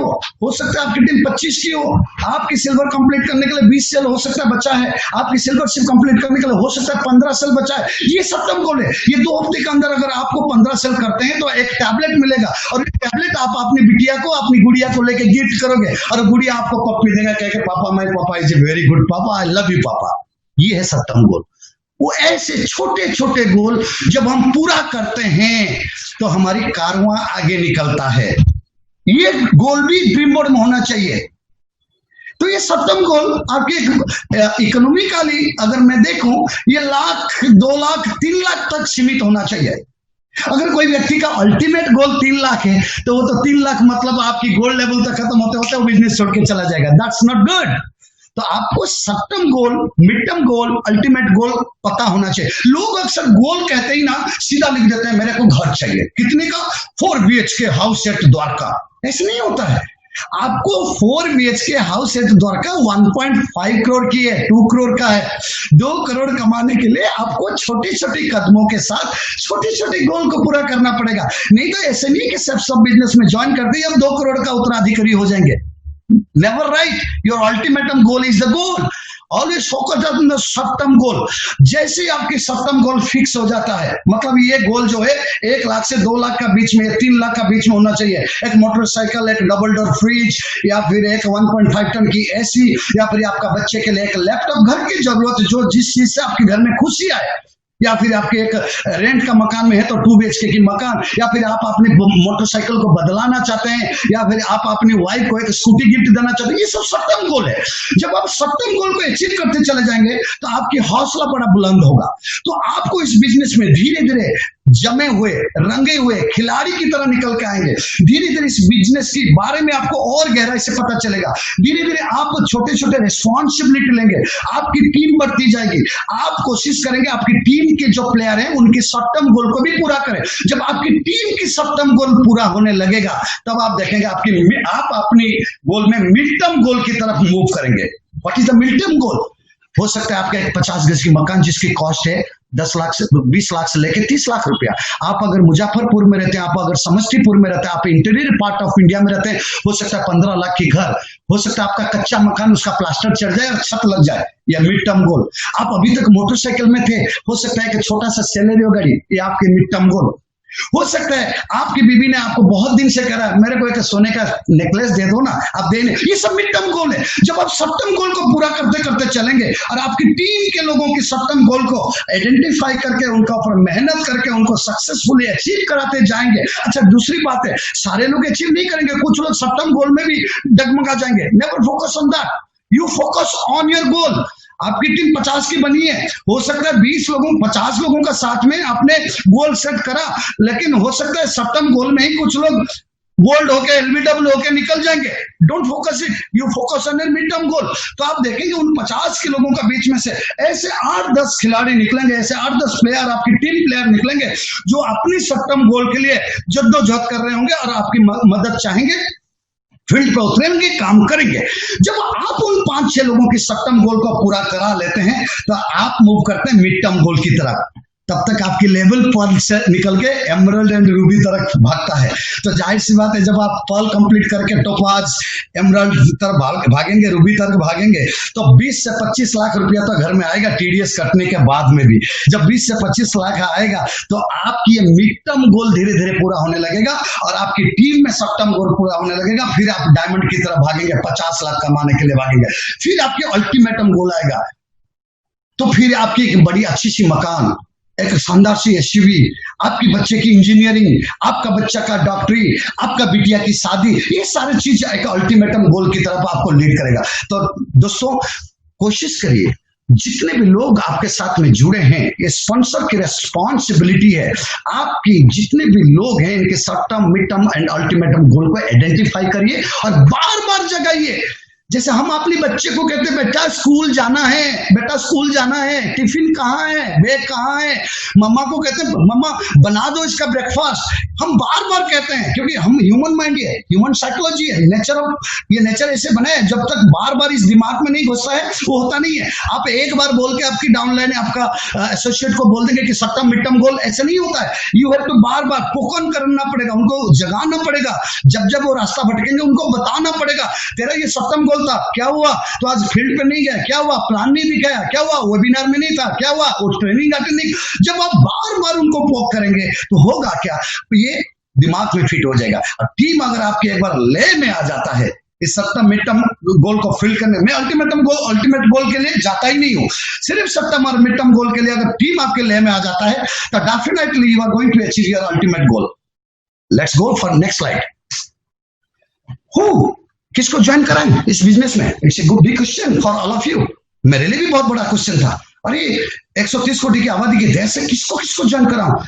हो सकता है आपकी टीम 25 की हो। आपकी सिल्वर कंप्लीट करने के लिए 20 सेल हो सकता है बचा है, आपकी सिल्वरशिप कंप्लीट करने के लिए हो सकता है 15 सेल बचा है। ये शॉर्ट टर्म गोल है। ये 2 हफ्ते के अंदर अगर आपको 15 सेल करते हैं तो एक टैबलेट मिलेगा, और ये टैबलेट आप अपनी बिटिया को, अपनी गुड़िया को लेके गिफ्ट करोगे, और गुड़िया आपको पप्पी देगा, कहेगा पापा माय पापा इज ए वेरी गुड पापा, आई लव यू पापा। ये है शॉर्ट टर्म गोल। वो ऐसे छोटे छोटे गोल जब हम पूरा करते हैं तो हमारी कारवां आगे निकलता है। ये गोल भी ड्रीम बोर्ड में होना चाहिए। तो ये शॉर्ट टर्म गोल आपके इकोनॉमिकली अगर मैं देखूं, ये 1 लाख, 2 लाख, 3 लाख तक सीमित होना चाहिए। अगर कोई व्यक्ति का अल्टीमेट गोल 3 लाख है तो वो तो 3 लाख मतलब आपकी गोल लेवल तक खत्म होते होते वो बिजनेस छोड़ के चला जाएगा। That's not good. तो आपको शॉर्ट टर्म गोल, mid term goal, ultimate goal पता होना चाहिए। लोग अक्सर गोल कहते ही ना सीधा लिख देते हैं मेरे को घर चाहिए, कितने का, 4 BHK हाउस एट द्वारका। ऐसे नहीं होता है। आपको 4 BHK house at Dwarka 1.5 crore की है, 2 करोड़ का है। 2 करोड़ कमाने के लिए आपको छोटी छोटी कदमों के साथ छोटी छोटी गोल को पूरा करना पड़ेगा। नहीं तो ऐसे नहीं कि सब बिजनेस में ज्वाइन करते ही हम 2 करोड़ का उत्तराधिकारी हो जाएंगे। Never right. Your ultimate goal is the goal. Always focus on the short term goal. जैसे ही आपकी शॉर्ट टर्म गोल फिक्स हो जाता है, मतलब ये गोल जो है 1 लाख से 2 लाख का बीच में, 3 लाख का बीच में होना चाहिए। एक मोटरसाइकिल, एक डबल डोर फ्रिज, या फिर एक 1.5 टन की AC, या फिर आपका बच्चे के लिए एक लैपटॉप। घर की जरूरत जो जिस चीज से आपके घर में खुशी आए, या फिर आपके एक रेंट का मकान में है तो 2 BHK की मकान, या फिर आप अपनी मोटरसाइकिल को बदलाना चाहते हैं, या फिर आप अपनी वाइफ को एक स्कूटी गिफ्ट देना चाहते हैं। ये सब शॉर्ट टर्म गोल है। जब आप शॉर्ट टर्म गोल को अचीव करते चले जाएंगे तो आपकी हौसला बड़ा बुलंद होगा। तो आपको इस बिजनेस में धीरे धीरे जमे हुए, रंगे हुए खिलाड़ी की तरह निकल के आएंगे। धीरे धीरे इस बिजनेस के बारे में आपको और गहराई से पता चलेगा। धीरे धीरे आप छोटे छोटे रिस्पॉन्सिबिलिटी लेंगे, आपकी टीम बढ़ती जाएगी। आप कोशिश करेंगे आपकी टीम के जो प्लेयर हैं उनके शॉर्ट टर्म गोल को भी पूरा करें। जब आपकी टीम की शॉर्ट टर्म गोल पूरा होने लगेगा तब आप देखेंगे आप अपनी गोल में मिड टर्म गोल की तरफ मूव करेंगे। What is the mid term goal? हो सकता है आपका एक 50 गज की मकान जिसकी कॉस्ट है 10 लाख से 20 लाख से लेकर 30 लाख रुपया। आप अगर मुजफ्फरपुर में रहते हैं, आप अगर समस्तीपुर में रहते हैं, आप इंटीरियर पार्ट ऑफ इंडिया में रहते हैं, हो सकता है 15 लाख की घर, हो सकता है आपका कच्चा मकान, उसका प्लास्टर चढ़ जाए और छत लग जाए। या मिड टर्म गोल। आप अभी तक मोटरसाइकिल में थे, हो सकता है कि छोटा सा सेलेरियो गाड़ी, ये आपके मिड टर्म गोल। हो सकता है आपकी बीवी ने आपको बहुत दिन से कह रहा है मेरे को एक सोने का नेकलेस दे दो ना, आप दे नहीं। ये सब मिड टर्म गोल है। जब आप शॉर्ट टर्म गोल को पूरा करते करते चलेंगे और आपकी टीम के लोगों की शॉर्ट टर्म गोल को आइडेंटिफाई करके उनका ऊपर मेहनत करके उनको सक्सेसफुली अचीव कराते जाएंगे। अच्छा, दूसरी बात है, सारे लोग अचीव नहीं करेंगे, कुछ लोग शॉर्ट टर्म गोल में भी डगमगा जाएंगे। Never focus on that, you focus on your goal. आपकी टीम 50 की बनी है, हो सकता है 20 लोगों 50 लोगों का साथ में आपने गोल सेट करा, लेकिन हो सकता है शॉर्ट टर्म गोल में ही कुछ लोग गोल्ड होके LBW होके निकल जाएंगे। Don't focus it, you focus on your mid term goal. तो आप देखेंगे उन 50 के लोगों का बीच में से ऐसे 8-10 खिलाड़ी निकलेंगे, ऐसे 8-10 प्लेयर, आपकी टीम प्लेयर निकलेंगे जो अपनी शॉर्ट टर्म गोल के लिए जद्दोजहद कर रहे होंगे और आपकी मदद चाहेंगे, फील्ड पे उतरेंगे, काम करेंगे। जब आप उन 5-6 लोगों की शॉर्ट टर्म गोल को पूरा करा लेते हैं तो आप मूव करते हैं मिड टर्म गोल की तरफ। तब तक आपकी लेवल पर्ल से निकल के एमरल्ड एंड रूबी तरफ भागता है। तो जाहिर सी बात है, जब आप पर्ल कंप्लीट करके टोपाज एमरल्ड तरफ भागेंगे, रूबी तरफ भागेंगे, तो 20 से 25 लाख रुपया तो घर में आएगा टीडीएस कटने के बाद में भी। जब 20 से 25 लाख आएगा तो आपकी ये मिड टर्म गोल धीरे धीरे पूरा होने लगेगा और आपकी टीम में शॉर्ट टर्म गोल पूरा होने लगेगा। फिर आप डायमंड की तरफ भागेंगे, 50 लाख कमाने के लिए भागेंगे। फिर आपके अल्टीमेटम गोल आएगा, तो फिर आपकी एक बड़ी अच्छी सी मकान, एक शानदार सी एसयूवी, आपकी बच्चे की इंजीनियरिंग, आपका बच्चा का डॉक्टरी, आपका बिटिया की शादी, ये सारी चीज एक अल्टीमेटम गोल की तरफ आपको लीड करेगा। तो दोस्तों, कोशिश करिए, जितने भी लोग आपके साथ में जुड़े हैं, ये स्पॉन्सर की रेस्पॉन्सिबिलिटी है। आपकी जितने भी लोग हैं, इनके short term, mid term and ultimatum goal को आइडेंटिफाई करिए और बार बार जगाइए। जैसे हम अपने बच्चे को कहते हैं, बेटा स्कूल जाना है, बेटा स्कूल जाना है, टिफिन कहाँ है, बैग कहाँ है। मम्मा को कहते हैं, मम्मा बना दो इसका ब्रेकफास्ट। हम बार बार कहते हैं, क्योंकि हम ह्यूमन माइंड है, ह्यूमन साइकोलॉजी है, ये नेचर ऐसे बना है। जब तक बार बार इस दिमाग में नहीं घुसता है, वो होता नहीं है। आप एक बार बोल के आपकी डाउनलाइन, आपका एसोसिएट को बोल देंगे कि short term, mid term goal, ऐसा नहीं होता है। यू हैव टू बार बार पोकन करना पड़ेगा, उनको जगाना पड़ेगा। जब जब वो रास्ता भटकेंगे, उनको बताना पड़ेगा, तेरा ये शॉर्ट टर्म गोल था, क्या हुआ? तो आज फील्ड पे नहीं गया, क्या हुआ? प्लान नहीं दिखाया, क्या हुआ? वेबिनार में नहीं था, क्या हुआ? वो ट्रेनिंग अटेंड नहीं। जब आप बार बार उनको पोक करेंगे तो होगा क्या? ये दिमाग में फिट हो जाएगा। और टीम अगर आपके एक बार ले में आ जाता है, इस short term, mid term goal को फिल करने में, अल्टीमेट गोल के लिए जाता ही नहीं हूं, सिर्फ शॉर्ट टर्म और मिड टर्म गोल के लिए अगर टीम आपके ले में आ जाता है, तो definitely you are going to achieve your ultimate goal. Let's go for next slide. किसको ज्वाइन कराएं इस बिजनेस में? It's a good big question for all of you. मेरे लिए भी बहुत बड़ा क्वेश्चन था। अरे 130 कोटि की आबादी के देश से किसको ज्वाइन कराऊं?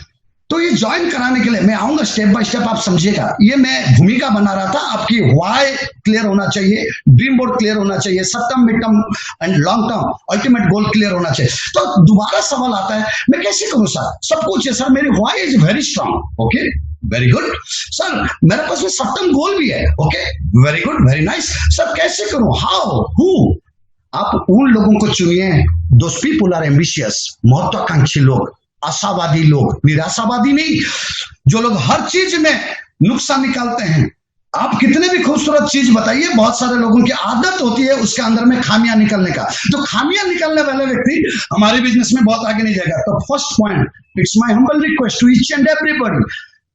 तो ये ज्वाइन कराने के लिए मैं आऊंगा स्टेप बाय स्टेप, आप समझिएगा। ये मैं भूमिका बना रहा था, आपकी व्हाई क्लियर होना चाहिए, ड्रीम बोर्ड क्लियर होना चाहिए, short term, mid term and long term ultimate goal clear होना चाहिए। तो दोबारा सवाल आता है, मैं कैसे करूं सर? सब कुछ है सर, मेरी why is very strong. Okay, very good sir, मेरे पास में शॉर्ट टर्म गोल भी है। Okay, very good, very nice sir, कैसे करूं? How, who? आप उन लोगों को चुनिए, दोस पीपल आर एम्बिशियस, महत्वाकांक्षी लोग, आशावादी लोग, निराशावादी नहीं, जो लोग हर चीज में नुकसान निकालते हैं। आप कितने भी खूबसूरत चीज बताइए, बहुत सारे लोगों की आदत होती है उसके अंदर में खामियां निकलने का। तो खामियां निकालने वाले व्यक्ति हमारे बिजनेस में बहुत आगे नहीं जाएगा। तो first point, it's my humble request to each and everybody,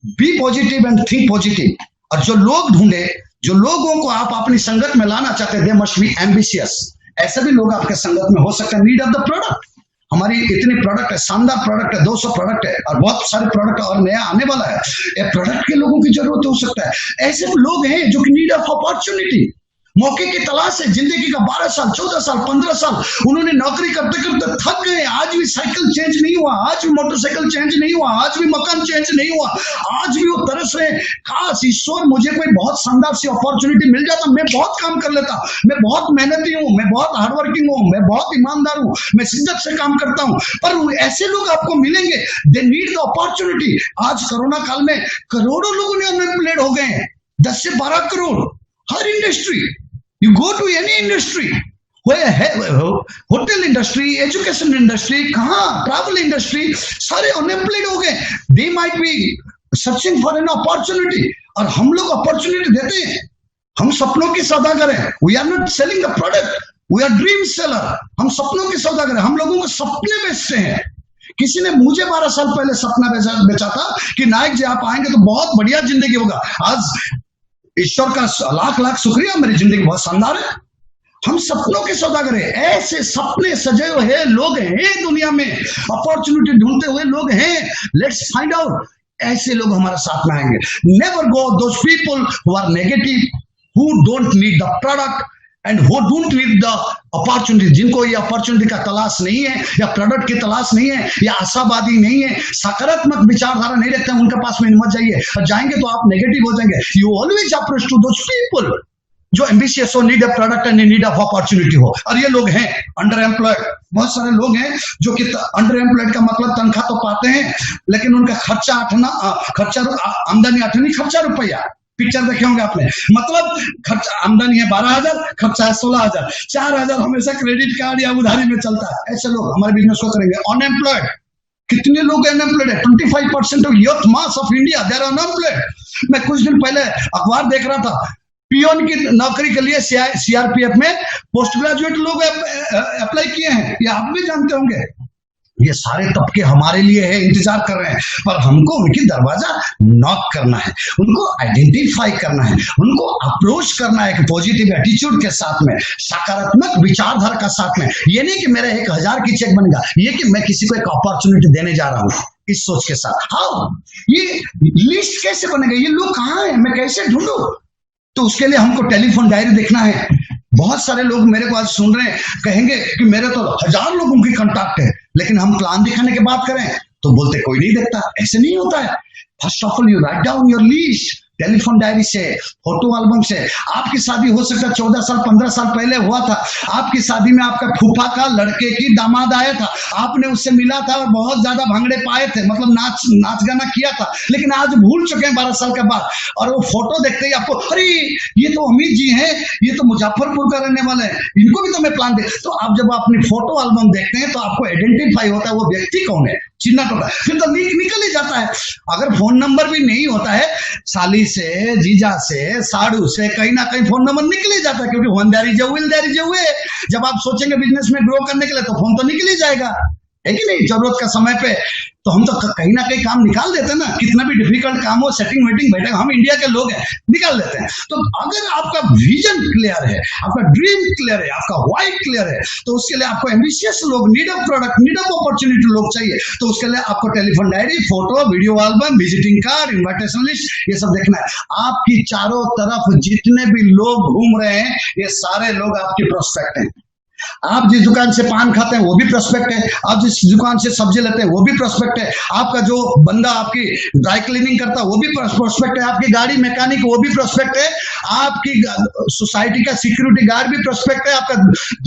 be positive and think positive. और जो लोग ढूंढे, जो लोगों को आप अपनी संगत में लाना चाहते हैं, दे मस्ट बी एम्बिशियस। ऐसे भी लोग आपके संगत में हो सकते हैं। नीड ऑफ द प्रोडक्ट, हमारी इतनी प्रोडक्ट है, शानदार प्रोडक्ट है, 200 प्रोडक्ट है और बहुत सारे प्रोडक्ट और नया आने वाला है। ये प्रोडक्ट के लोगों की जरूरत हो सकता है। ऐसे लोग हैं जो कि नीड ऑफ अपॉर्चुनिटी, मौके की तलाश है। जिंदगी का 12 साल, 14 साल, 15 साल उन्होंने नौकरी करते करते थक गए। आज भी साइकिल चेंज नहीं हुआ, आज भी मोटरसाइकिल चेंज नहीं हुआ, आज भी मकान चेंज नहीं हुआ, आज भी वो तरस रहे, काश ईश्वर मुझे कोई बहुत शानदार सी अपॉर्चुनिटी मिल जाता, मैं बहुत काम कर लेता, मैं बहुत मेहनती हूँ, मैं बहुत हार्डवर्किंग हूँ, मैं बहुत ईमानदार हूँ, मैं शिद्दत से काम करता हूँ। पर ऐसे लोग आपको मिलेंगे, दे नीड द अपॉर्चुनिटी। आज कोरोना काल में करोड़ों लोगों ने अनएम्प्लॉयड हो गए हैं, 10 से 12 करोड़। हर industry, you go to any industry, hotel industry, education industry, कहाँ ट्रैवल इंडस्ट्री, सारे अनएम्प्लॉयड हो गए। They might be searching for an opportunity, और हम लोग अपॉर्चुनिटी देते हैं। हम सपनों की सौदागर हैं। We are not selling the product, we are dream seller. हम सपनों की सौदागर हैं, हम लोगों को सपने बेचते हैं। किसी ने मुझे 12 साल पहले सपना बेचा था कि नायक जी आप आएंगे तो बहुत बढ़िया जिंदगी होगा। आज ईश्वर का लाख लाख शुक्रिया, मेरी जिंदगी बहुत शानदार है। हम सपनों के सौदागर हैं। ऐसे सपने सजे हुए लोग हैं दुनिया में, अपॉर्चुनिटी ढूंढते हुए लोग हैं। लेट्स फाइंड आउट, ऐसे लोग हमारे साथ में आएंगे। Never go those people who are negative, who don't need the product and who don't need the opportunity. जिनको ये अपॉर्चुनिटी का तलाश नहीं है, या प्रोडक्ट की तलाश नहीं है, या आशावादी नहीं है, सकारात्मक विचारधारा नहीं रखते हैं, उनके पास में मत जाइए। और जाएंगे तो आप नेगेटिव हो जाएंगे। You always approach to those people जो एम्बिशियस हो, need of product and need of opportunity हो। और ये लोग हैं अंडर एम्प्लॉयड। बहुत सारे लोग हैं जो कि अंडर एम्प्लॉयड का मतलब तनख्वाह तो पाते हैं, लेकिन उनका आमदनी 8 खर्चा रुपया। पिक्चर देखे होंगे आपने, मतलब खर्चा, आमदनी है 12,000, खर्चा है 16,000, 4,000 हमेशा क्रेडिट कार्ड या उधारी में चलता है। ऐसे लोग हमारे बिजनेस को करेंगे। अनएम्प्लॉयड, कितने लोग अनएम्प्लॉयड है? 25% of youth mass of India they are unemployed. मैं कुछ दिन पहले अखबार देख रहा था, पियोन की नौकरी के लिए सीआरपीएफ में पोस्ट ग्रेजुएट लोग अप्लाई किए हैं, ये आप भी जानते होंगे। ये सारे तबके हमारे लिए है, इंतजार कर रहे हैं, पर हमको उनकी दरवाजा नॉक करना है, उनको आइडेंटिफाई करना है, उनको अप्रोच करना है कि पॉजिटिव एटीट्यूड के साथ में, सकारात्मक विचारधारा का साथ में। ये नहीं कि मेरा 1000 की चेक बनेगा, ये कि मैं किसी को एक अपॉर्चुनिटी देने जा रहा हूं, इस सोच के साथ। हाउ ये लिस्ट कैसे बनेगा? ये लोग कहाँ है, मैं कैसे ढूंढूं? तो उसके लिए हमको टेलीफोन डायरी देखना है। बहुत सारे लोग मेरे को आज सुन रहे हैं, कहेंगे कि मेरे तो 1000 लोगों की कांटेक्ट है, लेकिन हम प्लान दिखाने की बात करें तो बोलते कोई नहीं देखता। ऐसे नहीं होता है। First of all you write down your list, telephone diary से, फोटो एल्बम से। आपकी शादी हो सकता है 14 साल 15 साल पहले हुआ था, आपकी शादी में आपका फूफा का लड़के की दामाद आया था, आपने उससे मिला था और बहुत ज्यादा भांगड़े पाए थे, मतलब नाच गाना किया था, लेकिन आज भूल चुके हैं 12 साल के बाद। और वो फोटो देखते ही आपको, अरे ये तो अमित जी हैं, ये तो मुजफ्फरपुर का रहने वाले हैं, इनको भी तो मैं प्लान दे। तो आप जब अपनी फोटो एल्बम देखते हैं तो आपको आइडेंटिफाई होता है वो व्यक्ति कौन है, चिन्हित होता है, फिर तो लीक निकल ही जाता है। अगर फोन नंबर भी नहीं होता है, साली से, जीजा से, साड़ू से कहीं ना कहीं फोन नंबर निकल ही जाता है, क्योंकि when there is a will there is a way. जब आप सोचेंगे बिजनेस में ग्रो करने के लिए तो फोन तो निकल ही जाएगा, है कि नहीं? जरूरत का समय पे तो हम तो कहीं ना कहीं काम निकाल देते हैं ना, कितना भी डिफिकल्ट काम हो, सेटिंग मीटिंग बैठेगा, हम इंडिया के लोग हैं, निकाल देते हैं। तो अगर आपका विजन क्लियर है, आपका ड्रीम क्लियर है, आपका व्हाई क्लियर है, तो उसके लिए आपको एम्बिशियस लोग, need of product, need of opportunity लोग चाहिए। तो उसके लिए आपको telephone diary, photo, video album, visiting card, invitation list, ये सब देखना है। आपकी चारों तरफ जितने भी लोग घूम रहे हैं, ये सारे लोग आपके प्रोस्पेक्ट हैं। आप जिस दुकान से पान खाते हैं वो भी प्रोस्पेक्ट है, आप जिस दुकान से सब्जी लेते हैं वो भी प्रोस्पेक्ट है, आपका जो बंदा आपकी ड्राई क्लीनिंग करता है वो भी प्रोस्पेक्ट है, आपकी गाड़ी मैकेनिक वो भी प्रोस्पेक्ट है, आपकी सोसाइटी का सिक्योरिटी गार्ड भी प्रोस्पेक्ट है, आपका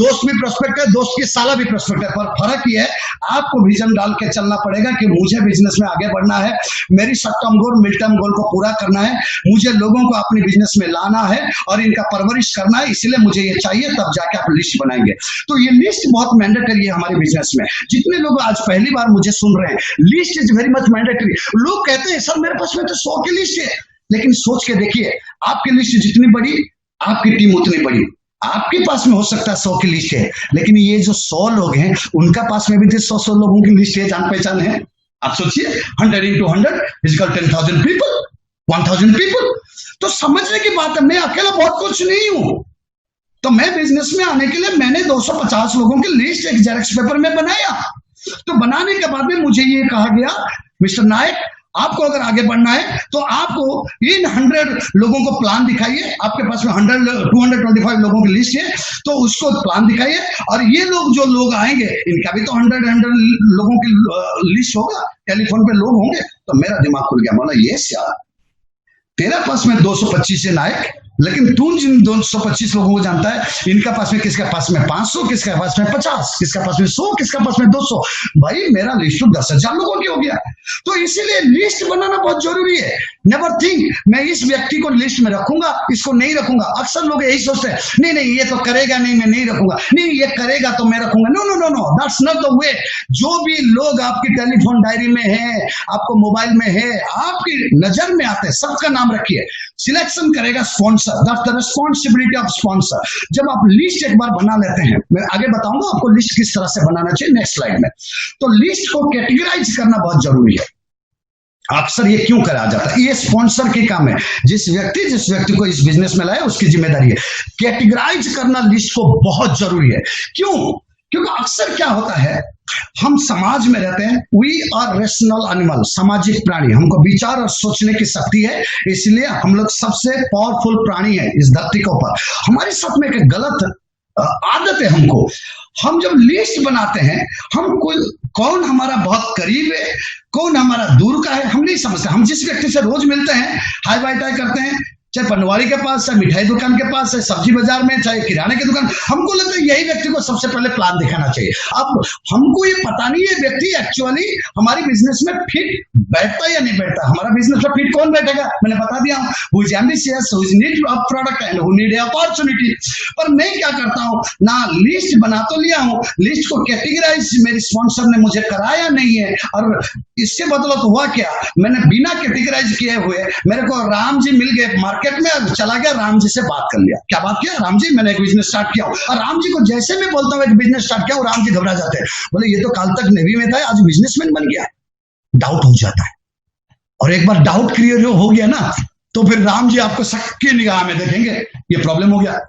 दोस्त भी प्रोस्पेक्ट है, दोस्त की साला भी प्रोस्पेक्ट है। पर फर्क ये है, आपको विजन डाल के चलना पड़ेगा कि मुझे बिजनेस में आगे बढ़ना है, मेरी शॉर्ट टर्म गोल, मिड टर्म गोल को पूरा करना है, मुझे लोगों को अपने बिजनेस में लाना है और इनका परवरिश करना है, इसलिए मुझे ये चाहिए, तब जाके आप लिस्ट बनाएंगे। तो ये लिस्ट बहुत मैंडेटरी है हमारे बिजनेस में। जितने लोग आज पहली बार मुझे सुन रहे हैं, list is very much mandatory. लोग कहते हैं सर मेरे पास में तो 100 की लिस्ट है, लेकिन सोच के देखिए, आपकी लिस्ट जितनी बड़ी, आपकी टीम उतनी बड़ी। आपके पास में हो सकता है 100 की लिस्ट है, लेकिन ये जो 100 लोग हैं उनका पास में भी 100 लोगों की लिस्ट है, जान पहचान है। आप सोचिए 100 into 100 is equal 10,000 people, 1,000 people। तो समझने की बात है, मैं अकेला बहुत कुछ नहीं हूं। तो मैं बिजनेस में आने के लिए मैंने 250 लोगों की लिस्ट एक जेरॉक्स पेपर में बनाया। तो बनाने के बाद में मुझे ये कहा गया, मिस्टर नायक, आपको अगर आगे बढ़ना है तो आपको इन 100 लोगों को प्लान दिखाइए। आपके पास में 225 लोगों की लिस्ट है, तो उसको प्लान दिखाइए, और ये लोग जो लोग आएंगे इनका भी तो 100 लोगों की लिस्ट होगा, टेलीफोन पे लोग होंगे। तो मेरा दिमाग खुल गया, बोला ये यार, तेरा पास में 225 है नायक, लेकिन तू जिन 225 लोगों को जानता है, इनका पास में, किसके पास में 500, किसके पास में 50, किसके पास में 100, किसके पास में 200। भाई मेरा लिस्ट तो 10,000 लोगों की हो गया। तो इसीलिए लिस्ट बनाना बहुत जरूरी है। नेवर थिंक मैं इस व्यक्ति को लिस्ट में रखूंगा, इसको नहीं रखूंगा। अक्सर लोग यही सोचते हैं, नहीं नहीं ये तो करेगा नहीं, मैं नहीं रखूंगा, नहीं ये करेगा तो मैं रखूंगा। No no no no, that's not the way. जो भी लोग आपकी टेलीफोन डायरी में है, आपको मोबाइल में है, आपकी नजर में आते हैं, सबका नाम रखिए। सिलेक्शन करेगा sponsor, that's the responsibility of sponsor. जब आप लिस्ट एक बार बना लेते हैं, मैं आगे बताऊंगा आपको लिस्ट किस तरह से बनाना चाहिए नेक्स्ट स्लाइड में। तो लिस्ट को कैटेगराइज करना बहुत जरूरी है। अक्सर ये क्यों करा जाता है, ये स्पॉन्सर के काम है। जिस व्यक्ति को इस बिजनेस में लाए उसकी जिम्मेदारी है। कैटेगराइज करना लिस्ट को बहुत जरूरी है। क्यों? क्योंकि अक्सर क्या होता है, हम समाज में रहते हैं, वी आर रेशनल एनिमल, सामाजिक प्राणी, हमको विचार और सोचने की शक्ति है, इसलिए हम लोग सबसे पावरफुल प्राणी है इस धरती के ऊपर। हमारे साथ में एक गलत आदत है, हमको, हम जब लिस्ट बनाते हैं, हम कौन हमारा बहुत करीब है, कौन हमारा दूर का है, हम नहीं समझते। हम जिस व्यक्ति से रोज मिलते हैं, हाय बाय टाई करते हैं, चाहे पनवारी के पास, चाहे मिठाई दुकान के पास, चाहे सब्जी बाजार में, चाहे किराने की दुकान, हमको लगता है यही व्यक्ति को सबसे पहले प्लान दिखाना चाहिए। अब हमको ये पता नहीं है व्यक्ति एक्चुअली हमारी बिजनेस में फिट बैठता या नहीं बैठता। हमारा बिजनेस में फिट कौन बैठेगा, मैंने बता दिया हूं, who is ambitious, who is need of product and who need opportunity. पर मैं क्या करता हूं ना, लिस्ट बना तो लिया हूं, लिस्ट को कैटेगराइज मेरे स्पॉन्सर ने मुझे कराया नहीं है, और इसके बदौलत हुआ क्या, मैंने बिना कैटेगराइज किए हुए मेरे को राम जी मिल गए मार्केट में, चला गया राम जी से बात कर लिया। क्या बात किया, राम जी मैंने एक बिजनेस स्टार्ट किया, और राम जी को जैसे मैं बोलता हूँ एक बिजनेस स्टार्ट किया, राम जी घबरा जाते हैं, बोले ये तो कल तक नेवी में था, आज बिजनेसमैन बन गया। डाउट हो जाता है, और एक बार डाउट क्लियर हो गया ना, तो फिर राम जी आपको शक की निगाह में देखेंगे, ये प्रॉब्लम हो गया।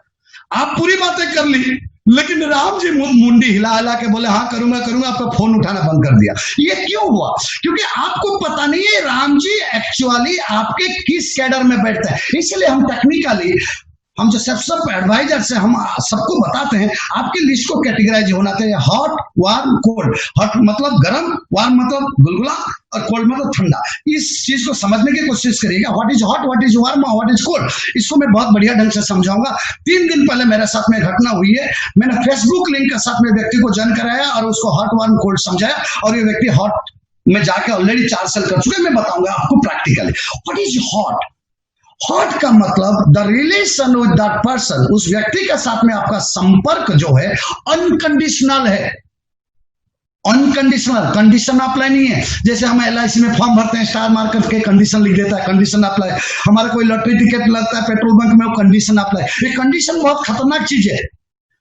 आप पूरी बातें कर ली, लेकिन राम जी मुंडी हिला हिला के बोले हाँ करूंगा करूंगा, आपका फोन उठाना बंद कर दिया। ये क्यों हुआ, क्योंकि आपको पता नहीं है राम जी एक्चुअली आपके किस कैडर में बैठते हैं। इसलिए हम टेक्निकली, हम जो सब एडवाइजर से हम सबको बताते हैं, आपकी लिस्ट को कैटेगराइज होना चाहिए, हॉट, वार्म, कोल्ड। हॉट मतलब गर्म, वार्म मतलब गुलगुला, और कोल्ड मतलब ठंडा। इस चीज को समझने की कोशिश करिएगा, what is hot, what is warm, what is cold. इसको मैं बहुत बढ़िया ढंग से समझाऊंगा। 3 दिन पहले मेरे साथ में घटना हुई है, मैंने फेसबुक लिंक के साथ में व्यक्ति को ज्वाइन कराया और उसको हॉट, वार्म, कोल्ड समझाया, और ये व्यक्ति हॉट में जाके ऑलरेडी 4 साल कर चुके। मैं बताऊंगा आपको practically what is hot. Hot का मतलब the relation with that person, उस व्यक्ति के साथ में आपका संपर्क जो है अनकंडीशनल है। अनकंडीशनल, कंडीशन अप्लाई नहीं है। जैसे हम LIC में फॉर्म भरते हैं, स्टार मार्कर के कंडीशन लिख देता है, कंडीशन अप्लाई। हमारा कोई लॉटरी टिकट लगता है पेट्रोल पंप में, वो कंडीशन अप्लाई। ये कंडीशन बहुत खतरनाक चीज है।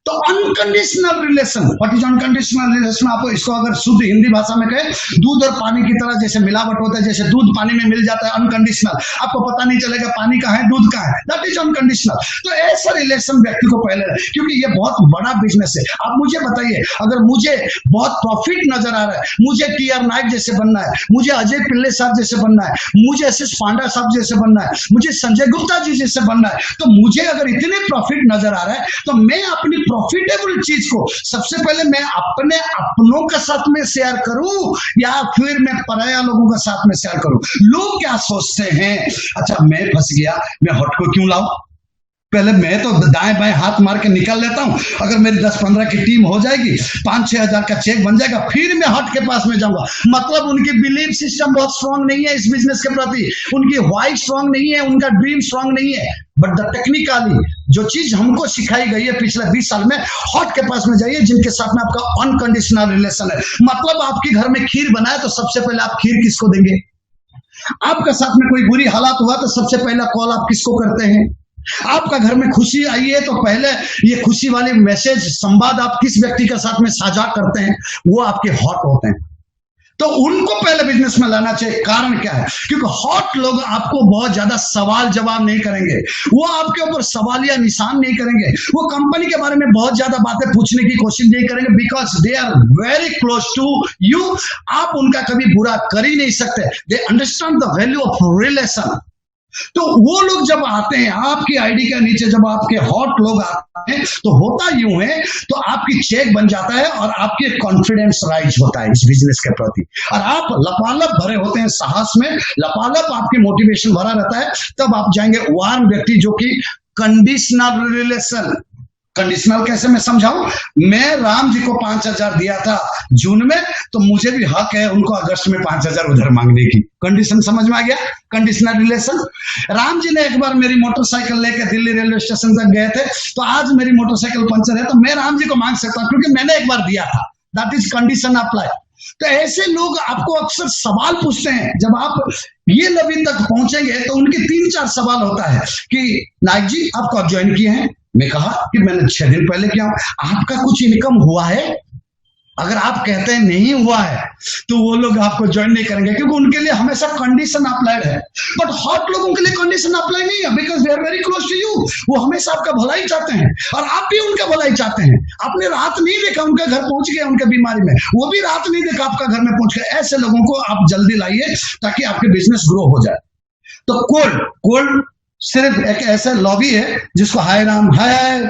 तो unconditional relation, what is unconditional relation, आप इसको अगर शुद्ध हिंदी भाषा में कहें, दूध और पानी की तरह जैसे मिलावट होता है, जैसे दूध पानी में मिल जाता है, अनकंडीशनल, आपको पता नहीं चलेगा पानी कहाँ है दूध कहाँ है, दैट इज अनकंडीशनल। तो ऐसा रिलेशन व्यक्ति को पहले, क्योंकि ये बहुत बड़ा बिजनेस है। आप मुझे बताइए, अगर मुझे बहुत प्रॉफिट नजर आ रहा है, मुझे TR नाइक जैसे बनना है, मुझे अजय पिल्ले साहब जैसे बनना है, मुझे SS पांडा साहब जैसे बनना है, मुझे संजय गुप्ता जी जैसे बनना है, तो मुझे अगर इतने प्रॉफिट नजर आ रहा है, तो मैं अपनी प्रॉफिटेबल चीज को सबसे पहले मैं अपनों के साथ में शेयर करूं, या फिर मैं पराया लोगों के साथ में शेयर करूं। लोग क्या सोचते हैं, अच्छा मैं फंस गया, मैं हॉट को क्यों लाऊं, पहले मैं तो दाएं बाएं हाथ मार के निकल लेता हूं, अगर मेरी 10-15 की टीम हो जाएगी, 5-6 हजार का चेक बन जाएगा, फिर मैं हॉट के पास में जाऊंगा। मतलब उनकी बिलीफ सिस्टम बहुत स्ट्रांग नहीं है इस बिजनेस के प्रति, उनकी व्हाई स्ट्रांग नहीं है, उनका ड्रीम स्ट्रांग नहीं है। बट द टेक्निकली जो चीज हमको सिखाई गई है पिछले 20 साल में, हॉट के पास में जाइए जिनके साथ में आपका अनकंडीशनल रिलेशन है। मतलब आपके घर में खीर बनाए तो सबसे पहले आप खीर किसको देंगे, आपके साथ में कोई बुरी हालात हुआ तो सबसे पहला कॉल आप किसको करते हैं, आपका घर में खुशी आई है तो पहले ये खुशी वाली मैसेज संवाद आप किस व्यक्ति के साथ में साझा करते हैं, वो आपके हॉट होते हैं। तो उनको पहले बिजनेस में लाना चाहिए। कारण क्या है, क्योंकि हॉट लोग आपको बहुत ज्यादा सवाल जवाब नहीं करेंगे, वो आपके ऊपर सवालिया निशान नहीं करेंगे, वो कंपनी के बारे में बहुत ज्यादा बातें पूछने की कोशिश नहीं करेंगे, because they are very close to you. आप उनका कभी बुरा कर ही नहीं सकते, they understand the value of relation. तो वो लोग जब आते हैं आपकी आईडी के नीचे, जब आपके हॉट लोग आते हैं तो होता यूं है, तो आपकी चेक बन जाता है और आपके कॉन्फिडेंस राइज होता है इस बिजनेस के प्रति, और आप लपालप भरे होते हैं साहस में, लपालप आपकी मोटिवेशन भरा रहता है। तब आप जाएंगे वार्म व्यक्ति, जो कि कंडीशनल रिलेशन। कंडीशनल कैसे मैं समझाऊं, मैं राम जी को 5,000 दिया था जून में, तो मुझे भी हक है उनको अगस्त में 5,000 उधर मांगने की। कंडीशन समझ में आ गया, कंडीशनल रिलेशन। राम जी ने एक बार मेरी मोटरसाइकिल लेकर दिल्ली रेलवे स्टेशन तक गए थे, तो आज मेरी मोटरसाइकिल पंचर है तो मैं राम जी को मांग सकता हूं क्योंकि मैंने एक बार दिया था, दैट इज कंडीशन अप्लाई। तो ऐसे लोग आपको अक्सर सवाल पूछते हैं, जब आप ये लेवल तक पहुंचेंगे तो उनके 3-4 सवाल होता है कि नाइक जी आप कब ज्वाइन किए हैं, मैं कहा कि मैंने 6 दिन पहले किया। आपका कुछ इनकम हुआ है, अगर आप कहते हैं नहीं हुआ है तो वो लोग आपको ज्वाइन नहीं करेंगे, क्योंकि उनके लिए हमेशा कंडीशन अप्लाइड है। बट हॉट लोगों के लिए कंडीशन अप्लाई नहीं है, because they are very close to you. वो हमेशा आपका भलाई चाहते हैं और आप भी उनका भलाई चाहते हैं। आपने रात नहीं देखा उनके घर पहुंच गए उनके बीमारी में, वो भी रात नहीं देखा आपका घर में पहुंच गए। ऐसे लोगों को आप जल्दी लाइए ताकि आपके बिजनेस ग्रो हो जाए। तो कोल्ड सिर्फ एक ऐसा लॉबी है जिसको हाय राम, हाय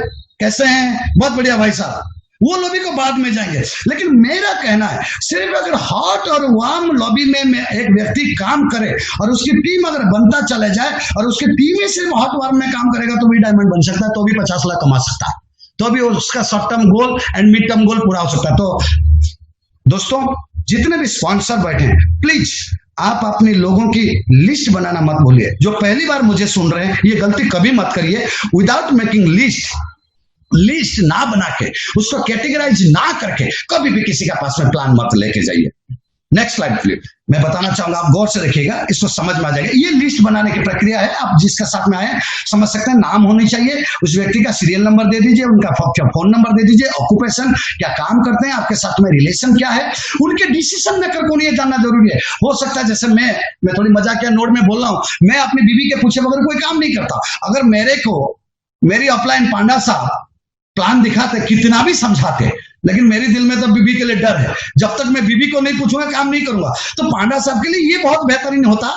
कैसे हैं, बहुत बढ़िया भाई साहब, वो लॉबी को बाद में जाएंगे। लेकिन मेरा कहना है सिर्फ अगर हॉट और वार्म लॉबी में एक व्यक्ति काम करे और उसकी टीम अगर बनता चले जाए और उसकी टीम ही सिर्फ हॉट वार्म में काम करेगा तो भी डायमंड बन सकता है, तो भी 50 लाख कमा सकता है, तो भी उसका short term goal and mid term goal पूरा हो सकता है। तो दोस्तों जितने भी स्पॉन्सर बैठे हैं, प्लीज आप अपने लोगों की लिस्ट बनाना मत भूलिए। जो पहली बार मुझे सुन रहे हैं ये गलती कभी मत करिए। विदाउट मेकिंग लिस्ट ना बना के, उसको कैटेगराइज ना करके कभी भी किसी का पास में प्लान मत लेके जाइए। Next slide please. मैं बताना चाहूंगा, आप गौर से देखिएगा, इसको समझ में आ जाएगा। ये लिस्ट बनाने की प्रक्रिया है। आप जिसका साथ में आए समझ सकते हैं, नाम होनी चाहिए, उस व्यक्ति का सीरियल नंबर दे दीजिए, उनका फोन नंबर दे दीजिए, ऑक्यूपेशन क्या काम करते हैं, आपके साथ में रिलेशन क्या है, उनके डिसीजन मेकर को ये जानना जरूरी है। हो सकता है जैसे मैं थोड़ी मजाकिया नोट में बोल रहा हूं, मैं अपनी बीवी के पूछे बगैर कोई काम नहीं करता। अगर मेरी ऑफलाइन पांडा साहब प्लान दिखाते, कितना भी समझाते, लेकिन मेरे दिल में तो बीबी के लिए डर है, जब तक मैं बीबी को नहीं पूछूंगा काम नहीं करूंगा। तो पांडा साहब के लिए ये बहुत बेहतरीन होता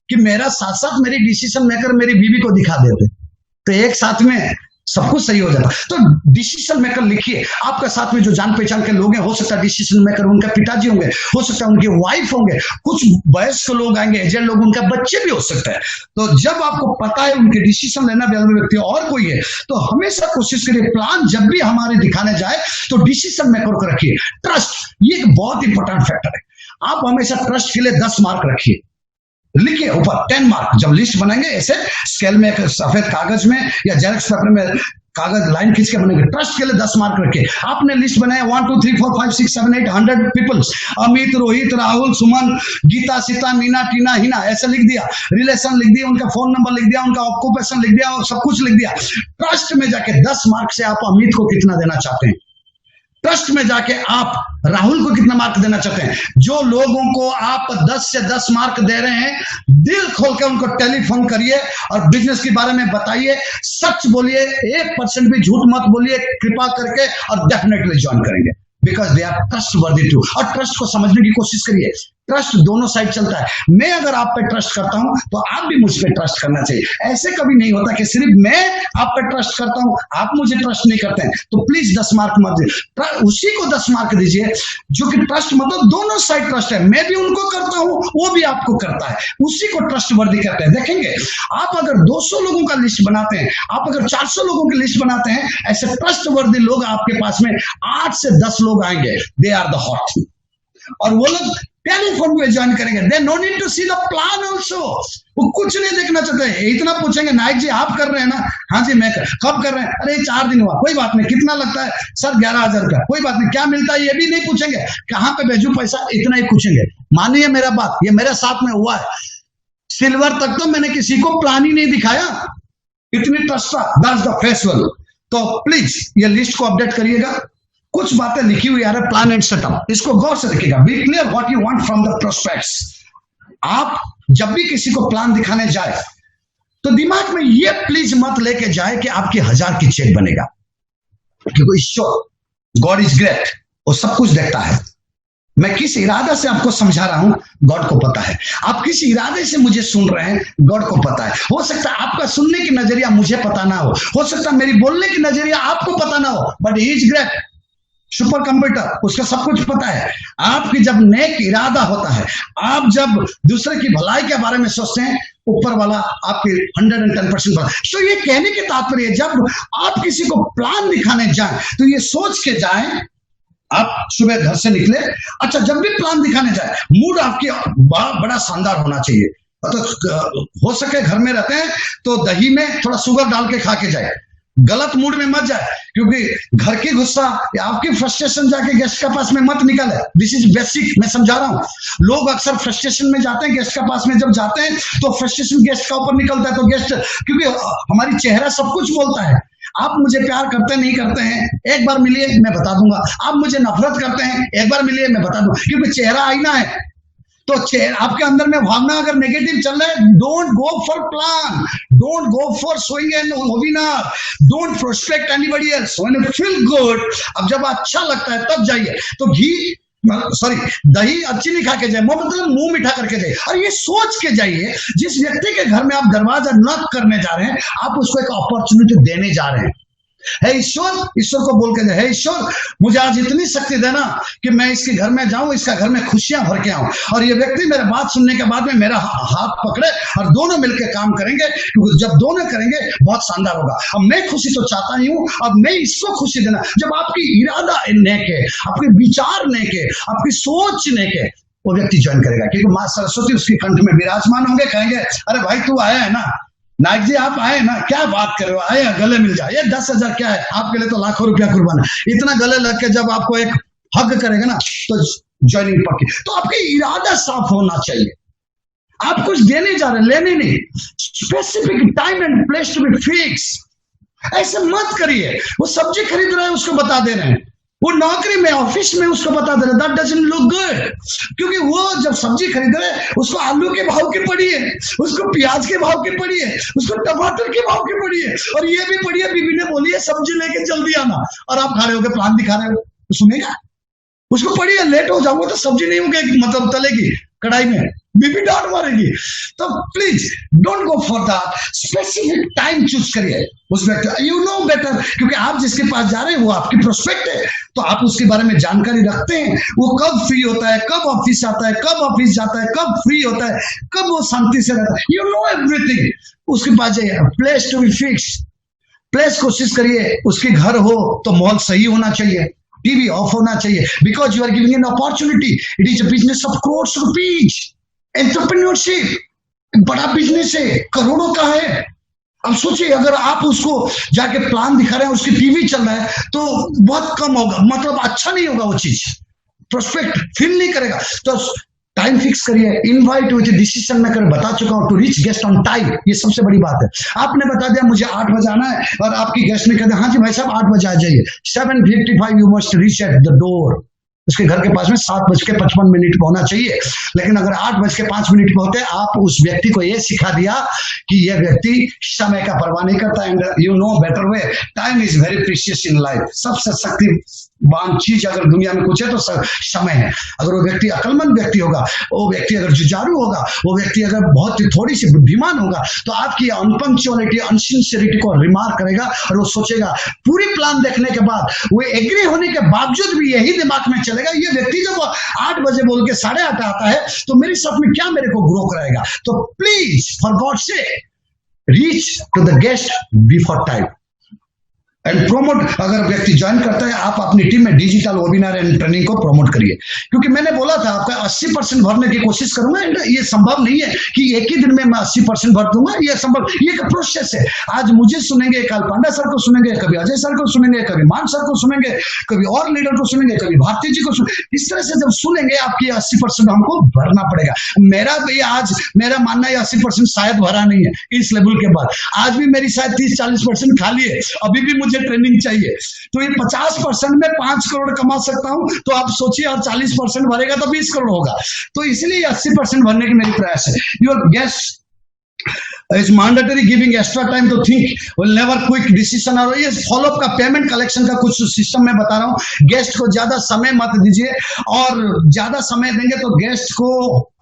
कि मेरा साथ साथ मेरी डिसीजन मेकर मेरी बीबी को दिखा देते, तो एक साथ में सब कुछ सही हो जाता। तो डिसीजन मेकर लिखिए, आपके साथ में जो जान पहचान के लोग हैं, हो सकता है डिसीजन मेकर उनके पिताजी होंगे, हो सकता है उनके वाइफ होंगे, कुछ वयस्क लोग आएंगे, एजेड लोग, उनके बच्चे भी हो सकते हैं। तो जब आपको पता है उनके डिसीजन लेना वाला व्यक्ति और कोई है, तो हमेशा कोशिश करिए प्लान जब भी हमारे दिखाने जाए तो डिसीजन मेकर को रखिए। ट्रस्ट ये एक बहुत इंपॉर्टेंट फैक्टर है। आप हमेशा ट्रस्ट के लिए 10 मार्क रखिए, लिखिए ऊपर 10 मार्क। जब लिस्ट बनाएंगे ऐसे स्केल में, सफेद कागज में या जेरॉक्स पेपर में कागज लाइन खींच के बनेंगे। ट्रस्ट के लिए 10 मार्क रखिए। आपने लिस्ट बनाया 1 2 3 4 5 6 7 8 100 पीपल्स, अमित, रोहित, राहुल, सुमन, गीता, सीता, मीना, टीना, हिना, ऐसे लिख दिया, रिलेशन लिख दिया, उनका फोन नंबर लिख दिया, उनका ऑक्यूपेशन लिख दिया और सब कुछ लिख दिया। ट्रस्ट में जाके 10 मार्क से आप अमित को कितना देना चाहते हैं, ट्रस्ट में जाके आप राहुल को कितना मार्क देना चाहते हैं। जो लोगों को आप 10 से 10 मार्क दे रहे हैं, दिल खोल के उनको टेलीफोन करिए और बिजनेस के बारे में बताइए, सच बोलिए, 1% भी झूठ मत बोलिए कृपा करके, और डेफिनेटली ज्वाइन करेंगे, because they are trustworthy too. और ट्रस्ट को समझने की कोशिश करिए, ट्रस्ट दोनों साइड चलता है। मैं अगर आप पे ट्रस्ट करता हूं तो आप भी मुझ पे ट्रस्ट करना चाहिए। ऐसे कभी नहीं होता कि सिर्फ मैं आप पे ट्रस्ट करता हूं, आप मुझे ट्रस्ट नहीं करते हैं। तो प्लीज 10 मार्क मत दीजिए, उसी को 10 मार्क दीजिए जो कि ट्रस्ट, मतलब दोनों साइड ट्रस्ट है। मैं भी उनको करता हूं, वो भी आपको करता है, उसी को ट्रस्ट वर्दी कहते हैं। देखेंगे आप अगर 200 लोगों का लिस्ट बनाते हैं, आप अगर 400 लोगों की लिस्ट बनाते हैं, ऐसे ट्रस्ट वर्दी लोग आपके पास में 8 से 10 लोग आएंगे, दे आर द हॉट, और वो लोग टेलीफोन पे ज्वाइन करेंगे। They no need to see the plan also, वो कुछ नहीं देखना चाहते हैं, इतना पूछेंगे नायक जी आप कर रहे हैं ना, हाँ जी मैं कब कर रहे हैं, अरे 4 दिन हुआ, कोई बात नहीं, कितना लगता है सर 11,000 का, कोई बात नहीं, क्या मिलता है ये भी नहीं पूछेंगे, कहाँ पे भेजू पैसा, इतना ही पूछेंगे। मानिए मेरा बात, ये मेरे साथ में हुआ है, सिल्वर तक तो मैंने किसी को प्लान ही नहीं दिखाया, इतनी ट्रस्ट था, दैट्स द फेस वैल्यू। तो प्लीज ये लिस्ट को अपडेट करिएगा, कुछ बातें लिखी हुई आ रहा है, प्लान एंड सेटअप, इसको गौर से देखिएगा। Be clear what you want from the prospects. आप जब भी किसी को प्लान दिखाने जाए तो दिमाग में ये प्लीज मत लेके जाए कि आपकी 1000 की चेक बनेगा, क्योंकि ईश्वर गॉड इज ग्रेट, वो सब कुछ देखता है। मैं किस इरादा से आपको समझा रहा हूं, गॉड को पता है। आप किस इरादे से मुझे सुन रहे हैं, गॉड को पता है। हो सकता है आपका सुनने की नजरिया मुझे पता ना हो सकता है मेरी बोलने की नजरिया आपको पता ना हो, but he is great, super computer, उसका सब कुछ पता है। आपकी जब नेक इरादा होता है, आप जब दूसरे की भलाई के बारे में सोचते हैं, ऊपर वाला आपके 110% बता। तो ये कहने के तात्पर्य, जब आप किसी को प्लान दिखाने जाएं तो ये सोच के जाएं, आप सुबह घर से निकले, अच्छा जब भी प्लान दिखाने जाए मूड आपके बड़ा शानदार होना चाहिए। तो हो सके घर में रहते हैं तो दही में थोड़ा शुगर डाल के खा के जाए, गलत मूड में मत जाए, क्योंकि घर की गुस्सा या आपकी फ्रस्ट्रेशन जाके गेस्ट के पास में मत निकले। दिस इज बेसिक, मैं समझा रहा हूं। लोग अक्सर फ्रस्ट्रेशन में जाते हैं, गेस्ट के पास में जब जाते हैं तो फ्रस्ट्रेशन गेस्ट का ऊपर निकलता है, तो गेस्ट, क्योंकि हमारी चेहरा सब कुछ बोलता है। आप मुझे प्यार करते नहीं करते हैं, एक बार मिलिए मैं बता दूंगा। आप मुझे नफरत करते हैं, एक बार मिलिए मैं बता दूंगा, क्योंकि चेहरा आईना है। तो आपके अंदर में भावना अगर नेगेटिव चल रहा है, don't go for plan, don't go for showing an webinar, don't prospect anybody else. When you feel good, अब जब अच्छा लगता है तब जाइए। तो दही अच्छी नहीं खा के जाए, मतलब मुंह मीठा करके जाइए, और ये सोच के जाइए जिस व्यक्ति के घर में आप दरवाजा नॉक करने जा रहे हैं, आप उसको एक अपॉर्चुनिटी देने जा रहे हैं। हे ईश्वर, ईश्वर को बोल के, हे ईश्वर मुझे आज इतनी शक्ति देना कि मैं इसके घर में जाऊं, इसका घर में खुशियां भर के आऊं, और ये व्यक्ति मेरे बात सुनने के बाद में मेरा हाथ पकड़े और दोनों मिलकर काम करेंगे, क्योंकि जब दोनों करेंगे बहुत शानदार होगा। अब मैं खुशी तो चाहता ही हूं, अब मैं इसको खुशी देना। जब आपकी इरादा नेक है, आपके विचार नेक है, आपकी सोच नेक है, वो व्यक्ति ज्वाइन करेगा, क्योंकि माँ सरस्वती उसकी कंठ में विराजमान होंगे। कहेंगे अरे भाई तू आया है ना, नायक जी आप आए ना, क्या बात कर रहे हो, आए गले मिल जाए, ये 10,000 क्या है, आपके लिए तो लाखों रुपया कुर्बान है। इतना गले लग के जब आपको एक हक करेगा ना तो ज्वाइनिंग पक्की। तो आपकी इरादा साफ होना चाहिए, आप कुछ देने जा रहे, लेने नहीं। Specific time and place to be fix. ऐसे मत करिए, वो सब्जी खरीद रहे हैं उसको बता दे रहे हैं, वो नौकरी में ऑफिस में उसको बता दे रहे, दैट डजंट लुक गुड। क्योंकि वो जब सब्जी खरीद रहे हैं उसको आलू के भाव की पड़ी है, उसको प्याज के भाव की पड़ी है, उसको टमाटर के भाव की पड़ी है, और ये भी पड़ी है, बीबी ने बोली है सब्जी लेके जल्दी आना, और आप खा रहे हो, प्लान दिखा रहे हो, तो सुनेगा? उसको पड़ी है, लेट हो जाऊंगा तो सब्जी नहीं होगी, मतलब तलेगी कढ़ाई में, बीबी डांट मारेगी। तो please don't go for that. Specific time choose करिए उस व्यक्ति, यू नो बेटर, क्योंकि आप जिसके पास जा रहे हैं वो आपकी प्रोस्पेक्ट है, तो आप उसके बारे में जानकारी रखते हैं, वो कब फ्री होता है, कब ऑफिस आता है, कब ऑफिस जाता है, कब फ्री होता है, कब वो शांति से रहता है, यू नो एवरीथिंग। उसके पास जाइए, place to be fix. Place कोशिश करिए उसके घर हो तो माहौल सही होना चाहिए, टीवी ऑफ होना चाहिए, because you are giving an opportunity. It is a business of crores rupees. Entrepreneurship बड़ा बिजनेस है, करोड़ों का है। अब सोचिए अगर आप उसको जाके प्लान दिखा रहे हैं, उसकी टीवी चल रहा है, तो बहुत कम होगा, मतलब अच्छा नहीं होगा, वो चीज प्रोस्पेक्ट फील नहीं करेगा। तो टाइम फिक्स करिए, इनवाइट विद डिसीजन मेकर, बता चुका हूं, to reach guest on time, ये सबसे बड़ी बात है। आपने बता दिया मुझे 8 बजे आना है, और आपकी गेस्ट ने कह दिया हाँ जी भाई साहब 8 बजे आ जाइए, 7:55 you must reach at the door. उसके घर के पास में 7:55 को होना चाहिए। लेकिन अगर 8:05 को होते, आप उस व्यक्ति को यह सिखा दिया कि यह व्यक्ति समय का परवाह नहीं करता, and you know better way, time is very precious in life. सबसे शक्तिवान चीज अगर दुनिया में कुछ है तो समय है। अगर वो व्यक्ति अकलमंद व्यक्ति होगा, वो व्यक्ति अगर जुझारू होगा, वो व्यक्ति अगर बहुत ही थोड़ी सी बुद्धिमान होगा, तो आपकी अनपंक्चुअलिटी, अनसिंसियरिटी को रिमार्क करेगा, और वो सोचेगा, पूरी प्लान देखने के बाद, वो एग्री होने के बावजूद भी यही दिमाग में चलेगा, ये व्यक्ति जब 8 बजे बोल के 8:30 आता है तो मेरी साथ में क्या मेरे को ग्रो कराएगा। तो please for god sake reach to the guest before time and promote. अगर व्यक्ति ज्वाइन करता है, आप अपनी टीम में डिजिटल वेबिनार एंड ट्रेनिंग को प्रमोट करिए, क्योंकि मैंने बोला था आपका 80% भरने की कोशिश करूंगा, एंड ये संभव नहीं है कि एक ही दिन में मैं 80% भर दूंगा, ये संभव, ये एक प्रोसेस है। आज मुझे सुनेंगे, कल पांडा सर को सुनेंगे, कभी अजय सर को सुनेंगे, कभी मान सर को सुनेंगे, कभी और लीडर को सुनेंगे, कभी भारती जी को सुनेंगे। इस तरह से जब सुनेंगे, आपकी 80% हमको भरना पड़ेगा। मेरा भी आज मेरा मानना है 80% शायद भरा नहीं है इस लेवल के बाद, आज भी मेरी शायद 30-40% खाली है, अभी भी मुझे ट्रेनिंग चाहिए। तो ये 50% में 5 करोड़ कमा सकता हूं, तो आप सोचिए, और 40% भरेगा तो 20 करोड़ होगा। तो इसलिए 80% भरने की मेरी प्रयास है। Your guest is mandatory giving extra time to think, will never quick decision। और ये फॉलो अप का, पेमेंट कलेक्शन का कुछ सिस्टम मैं बता रहा हूँ। गेस्ट को ज्यादा समय मत दीजिए, और ज्यादा समय देंगे तो गेस्ट को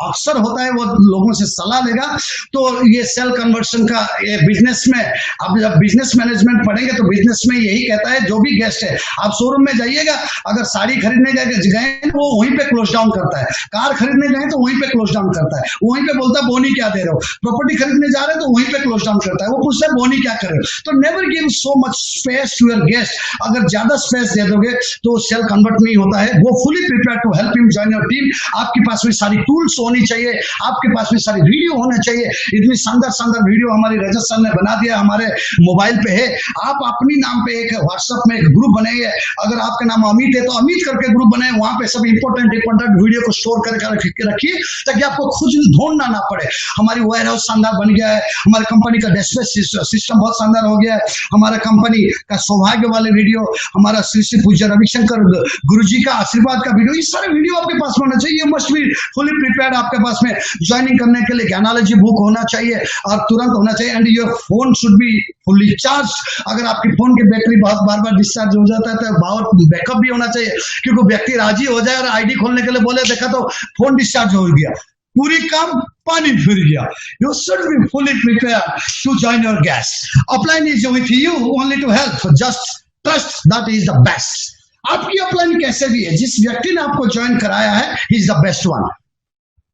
अक्सर होता है वो लोगों से सलाह लेगा। तो ये सेल कन्वर्शन का, ये बिजनेस में, आप जब बिजनेस मैनेजमेंट पढ़ेंगे तो बिजनेस में यही कहता है, जो भी गेस्ट है, आप शोरूम में जाइएगा, अगर साड़ी खरीदने गए वो वहीं पे क्लोज डाउन करता है, कार खरीदने गए तो वहीं पे क्लोज डाउन करता है, वहीं पे बोलता है बोनी क्या दे रहे हो, प्रॉपर्टी खरीदने जा रहे हैं तो वहीं पे क्लोज डाउन करता है, वो पूछता है बोनी क्या कर रहे हो। तो never give so much space to your guest. अगर ज्यादा स्पेस दे दोगे तो सेल कन्वर्ट नहीं होता है। वो fully prepare to help him join your team. आपके पास में सारी टूल्स होनी चाहिए, आपके पास में सारी वीडियो होना चाहिए। इतनी शानदार शानदार वीडियो हमारी रजत सर ने बना दिया, हमारे मोबाइल पे है। आप अपनी नाम पे एक व्हाट्सएप में एक ग्रुप बनाइए, अगर आपका नाम अमित है तो अमित करके ग्रुप बनाए, वहां पे सब इंपॉर्टेंट वीडियो को स्टोर करके रखिए, ताकि आपको खुद ढूंढना ना पड़े। हमारी वेयर हाउस शानदार बन गया है, हमारे कंपनी का डैशबोर्ड सिस्टम बहुत शानदार हो गया है, हमारा कंपनी का सौभाग्य वाले वीडियो, हमारा श्री श्री पूज्य रविशंकर गुरु जी का आशीर्वाद का वीडियो, ये सारे वीडियो आपके पास में होना चाहिए। Must be fully prepared. आपके पास में ज्वाइनिंग करने के लिए ज्ञानोलॉजी बुक होना चाहिए और तुरंत होना चाहिए। And your phone should be fully charge. अगर आपके फोन की बैटरी बहुत बार बार डिस्चार्ज हो जाता है तो पावर बैकअप भी होना चाहिए, क्योंकि व्यक्ति राजी हो जाए और आईडी खोलने के लिए बोले, देखा तो फोन डिस्चार्ज हो गया, पूरी काम पानी फिर गया. You should be fully prepared to join your guest. Upline is with you only to help. Just trust that is the best. आपकी अपलाइन कैसे भी है, जिस व्यक्ति ने आपको ज्वाइन कराया है, he is the best one.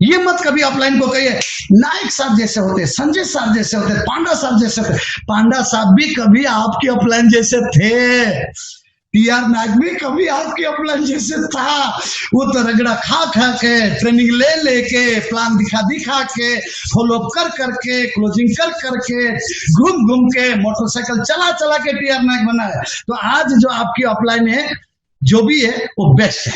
ये मत कभी अपलाइन को कहिए नायक साहब जैसे होते, संजय साहब जैसे होते, पांडा साहब जैसे होते. पांडा साहब भी कभी आपके अपलाइन जैसे थे, टीआर नायक भी कभी आपके अपलाइन जैसे था. वो तो रगड़ा खा खा के, ट्रेनिंग ले लेके, प्लान दिखा दिखा के, फॉलोअप कर करके, क्लोजिंग कर करके, घूम घूम के, मोटरसाइकिल चला चला के टीआर नायक बना है. तो आज जो आपकी अपलाइन है, जो भी है वो बेस्ट है,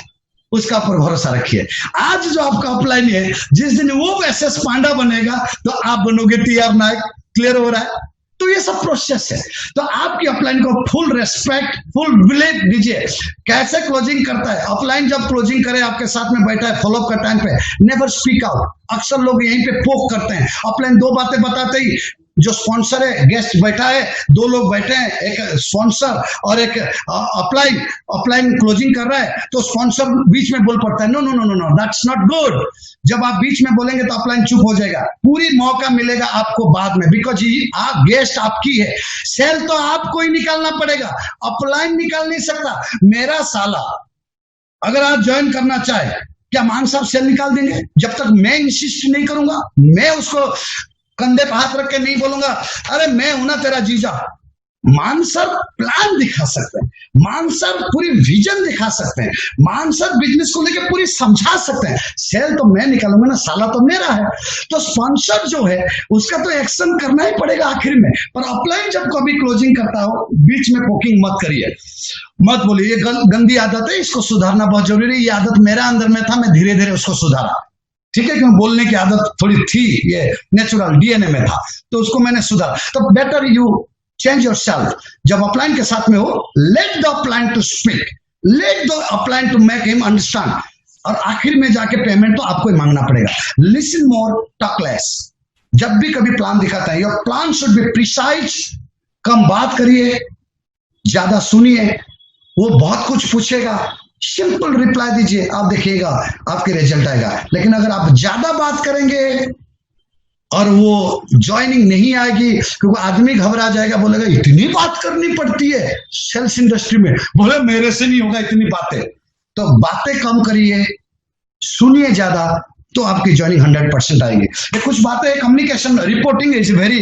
उसका पर भरोसा रखिए. आज जो आपका अपलाइन है, जिस दिन वो एसएस पांडा बनेगा तो आप बनोगे टीआर नायक. क्लियर हो रहा है? तो ये सब प्रोसेस है. तो आपकी अपलाइन को फुल रेस्पेक्ट, फुल बिलीव दीजिए. कैसे क्लोजिंग करता है अपलाइन? जब क्लोजिंग करे, आपके साथ में बैठा है फॉलोअप का टाइम पे, नेवर स्पीक आउट. अक्सर लोग यहीं पे पोक करते हैं. अपलाइन दो बातें बताते ही, जो स्पॉन्सर है, गेस्ट बैठा है, दो लोग बैठे हैं, एक स्पॉन्सर और एक अपलाइन क्लोजिंग कर रहा है, तो स्पॉन्सर बीच में बोल पड़ता है. No no no no no, that's not good. जब आप बीच में बोलेंगे तो अपलाइन चुप हो जाएगा. पूरी मौका मिलेगा आपको बाद में, बिकॉज गेस्ट आपकी है. सेल तो आपको ही निकालना पड़ेगा, अपलाइन निकाल नहीं सकता. मेरा साला अगर आप ज्वाइन करना चाहे, क्या मान साहब सेल निकाल देंगे? जब तक मैं इंसिस्ट नहीं करूंगा, मैं उसको कंधे पे हाथ रख के नहीं बोलूंगा अरे मैं हूं ना तेरा जीजा. मान सर प्लान दिखा सकते हैं, मान सर पूरी विजन दिखा सकते हैं, मान सर बिजनेस को लेकर पूरी समझा सकते हैं. सेल तो मैं निकालूंगा ना, साला तो मेरा है. तो स्पॉन्सर जो है उसका तो एक्शन करना ही पड़ेगा आखिर में. पर अपलाइन जब कभी क्लोजिंग करता हो, बीच में पोकिंग मत करिए, मत बोलिए. ये गंदी आदत है, इसको सुधारना बहुत जरूरी है. ये आदत मेरा अंदर में था, मैं धीरे धीरे उसको सुधारा. ठीक है, क्यों बोलने की आदत थोड़ी थी, ये नेचुरल डीएनए में था, तो उसको मैंने सुधारा. तो better you change yourself. जब अपलाइन के साथ में हो, let the upline to speak, let the upline to make him understand. और आखिर में जाके पेमेंट तो आपको ही मांगना पड़ेगा. Listen more, talk less. जब भी कभी प्लान दिखाता है, your plan should be precise. कम बात करिए, ज्यादा सुनिए. वो बहुत कुछ पूछेगा, सिंपल रिप्लाई दीजिए, आप देखिएगा आपके रिजल्ट आएगा. लेकिन अगर आप ज्यादा बात करेंगे और वो ज्वाइनिंग नहीं आएगी, क्योंकि आदमी घबरा जाएगा, बोलेगा इतनी बात करनी पड़ती है सेल्स इंडस्ट्री में, बोले मेरे से नहीं होगा इतनी बातें. तो बातें कम करिए, सुनिए ज्यादा, तो आपकी ज्वाइनिंग 100% आएगी. ये कुछ बातें, कम्युनिकेशन, रिपोर्टिंग इज वेरी,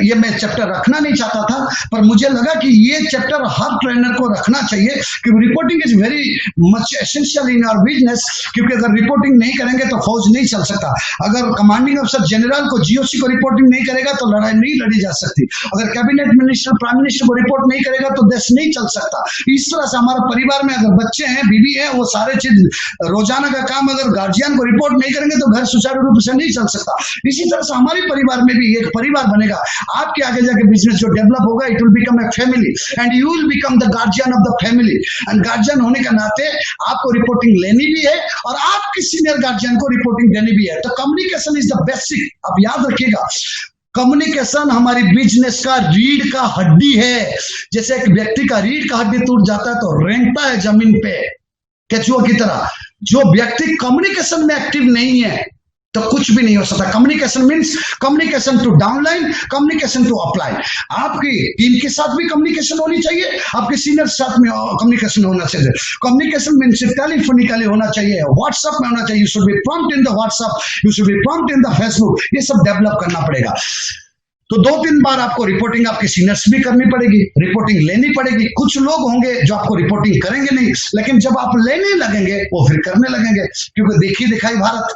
ये मैं चैप्टर रखना नहीं चाहता था, पर मुझे लगा कि ये चैप्टर हर ट्रेनर को रखना चाहिए, क्योंकि reporting is very much essential in our business. क्योंकि अगर रिपोर्टिंग नहीं करेंगे तो फौज नहीं चल सकता. अगर कमांडिंग अफसर जनरल को, जीओसी को रिपोर्टिंग नहीं करेगा तो लड़ाई नहीं लड़ी जा सकती. अगर कैबिनेट मिनिस्टर, प्राइम मिनिस्टर को रिपोर्ट नहीं करेगा तो देश नहीं चल सकता. इस तरह से हमारे परिवार में अगर बच्चे हैं, बीवी है, वो सारे चीज रोजाना का काम अगर गार्जियन को रिपोर्ट नहीं करेंगे तो घर सुचारू रूप से नहीं चल सकता. इसी तरह से हमारे परिवार में भी एक परिवार बनेगा. आपके आगे जाके बिजनेस जो डेवलप होगा, it will become a family and you will become the guardian of the family. And guardian होने के नाते आपको रिपोर्टिंग लेनी भी है और आपके सीनियर गार्जियन को रिपोर्टिंग देनी भी है. तो कम्युनिकेशन इज द बेसिक. आप याद रखिएगा, कम्युनिकेशन हमारी बिजनेस का रीढ़ का हड्डी है. जैसे एक व्यक्ति का रीढ़ का हड्डी टूट जाता है तो रेंगता है जमीन पे केचुआ की तरह. जो व्यक्ति कम्युनिकेशन में एक्टिव नहीं है तो कुछ भी नहीं हो सकता. Communication means communication to downline, communication to upline. आपकी टीम के साथ भी कम्युनिकेशन होनी चाहिए, आपके सीनियर साथ में कम्युनिकेशन होना चाहिए. कम्युनिकेशन मींस टेलीफोनिकली होना चाहिए, व्हाट्सएप में होना चाहिए. You should B prompt in the WhatsApp, you should B prompt in the Facebook. ये सब डेवलप करना पड़ेगा. तो 2-3 बार आपको रिपोर्टिंग आपके सीनियर्स भी करनी पड़ेगी, रिपोर्टिंग लेनी पड़ेगी. कुछ लोग होंगे जो आपको रिपोर्टिंग करेंगे नहीं, लेकिन जब आप लेने लगेंगे वो फिर करने लगेंगे. क्योंकि देखी दिखाई भारत,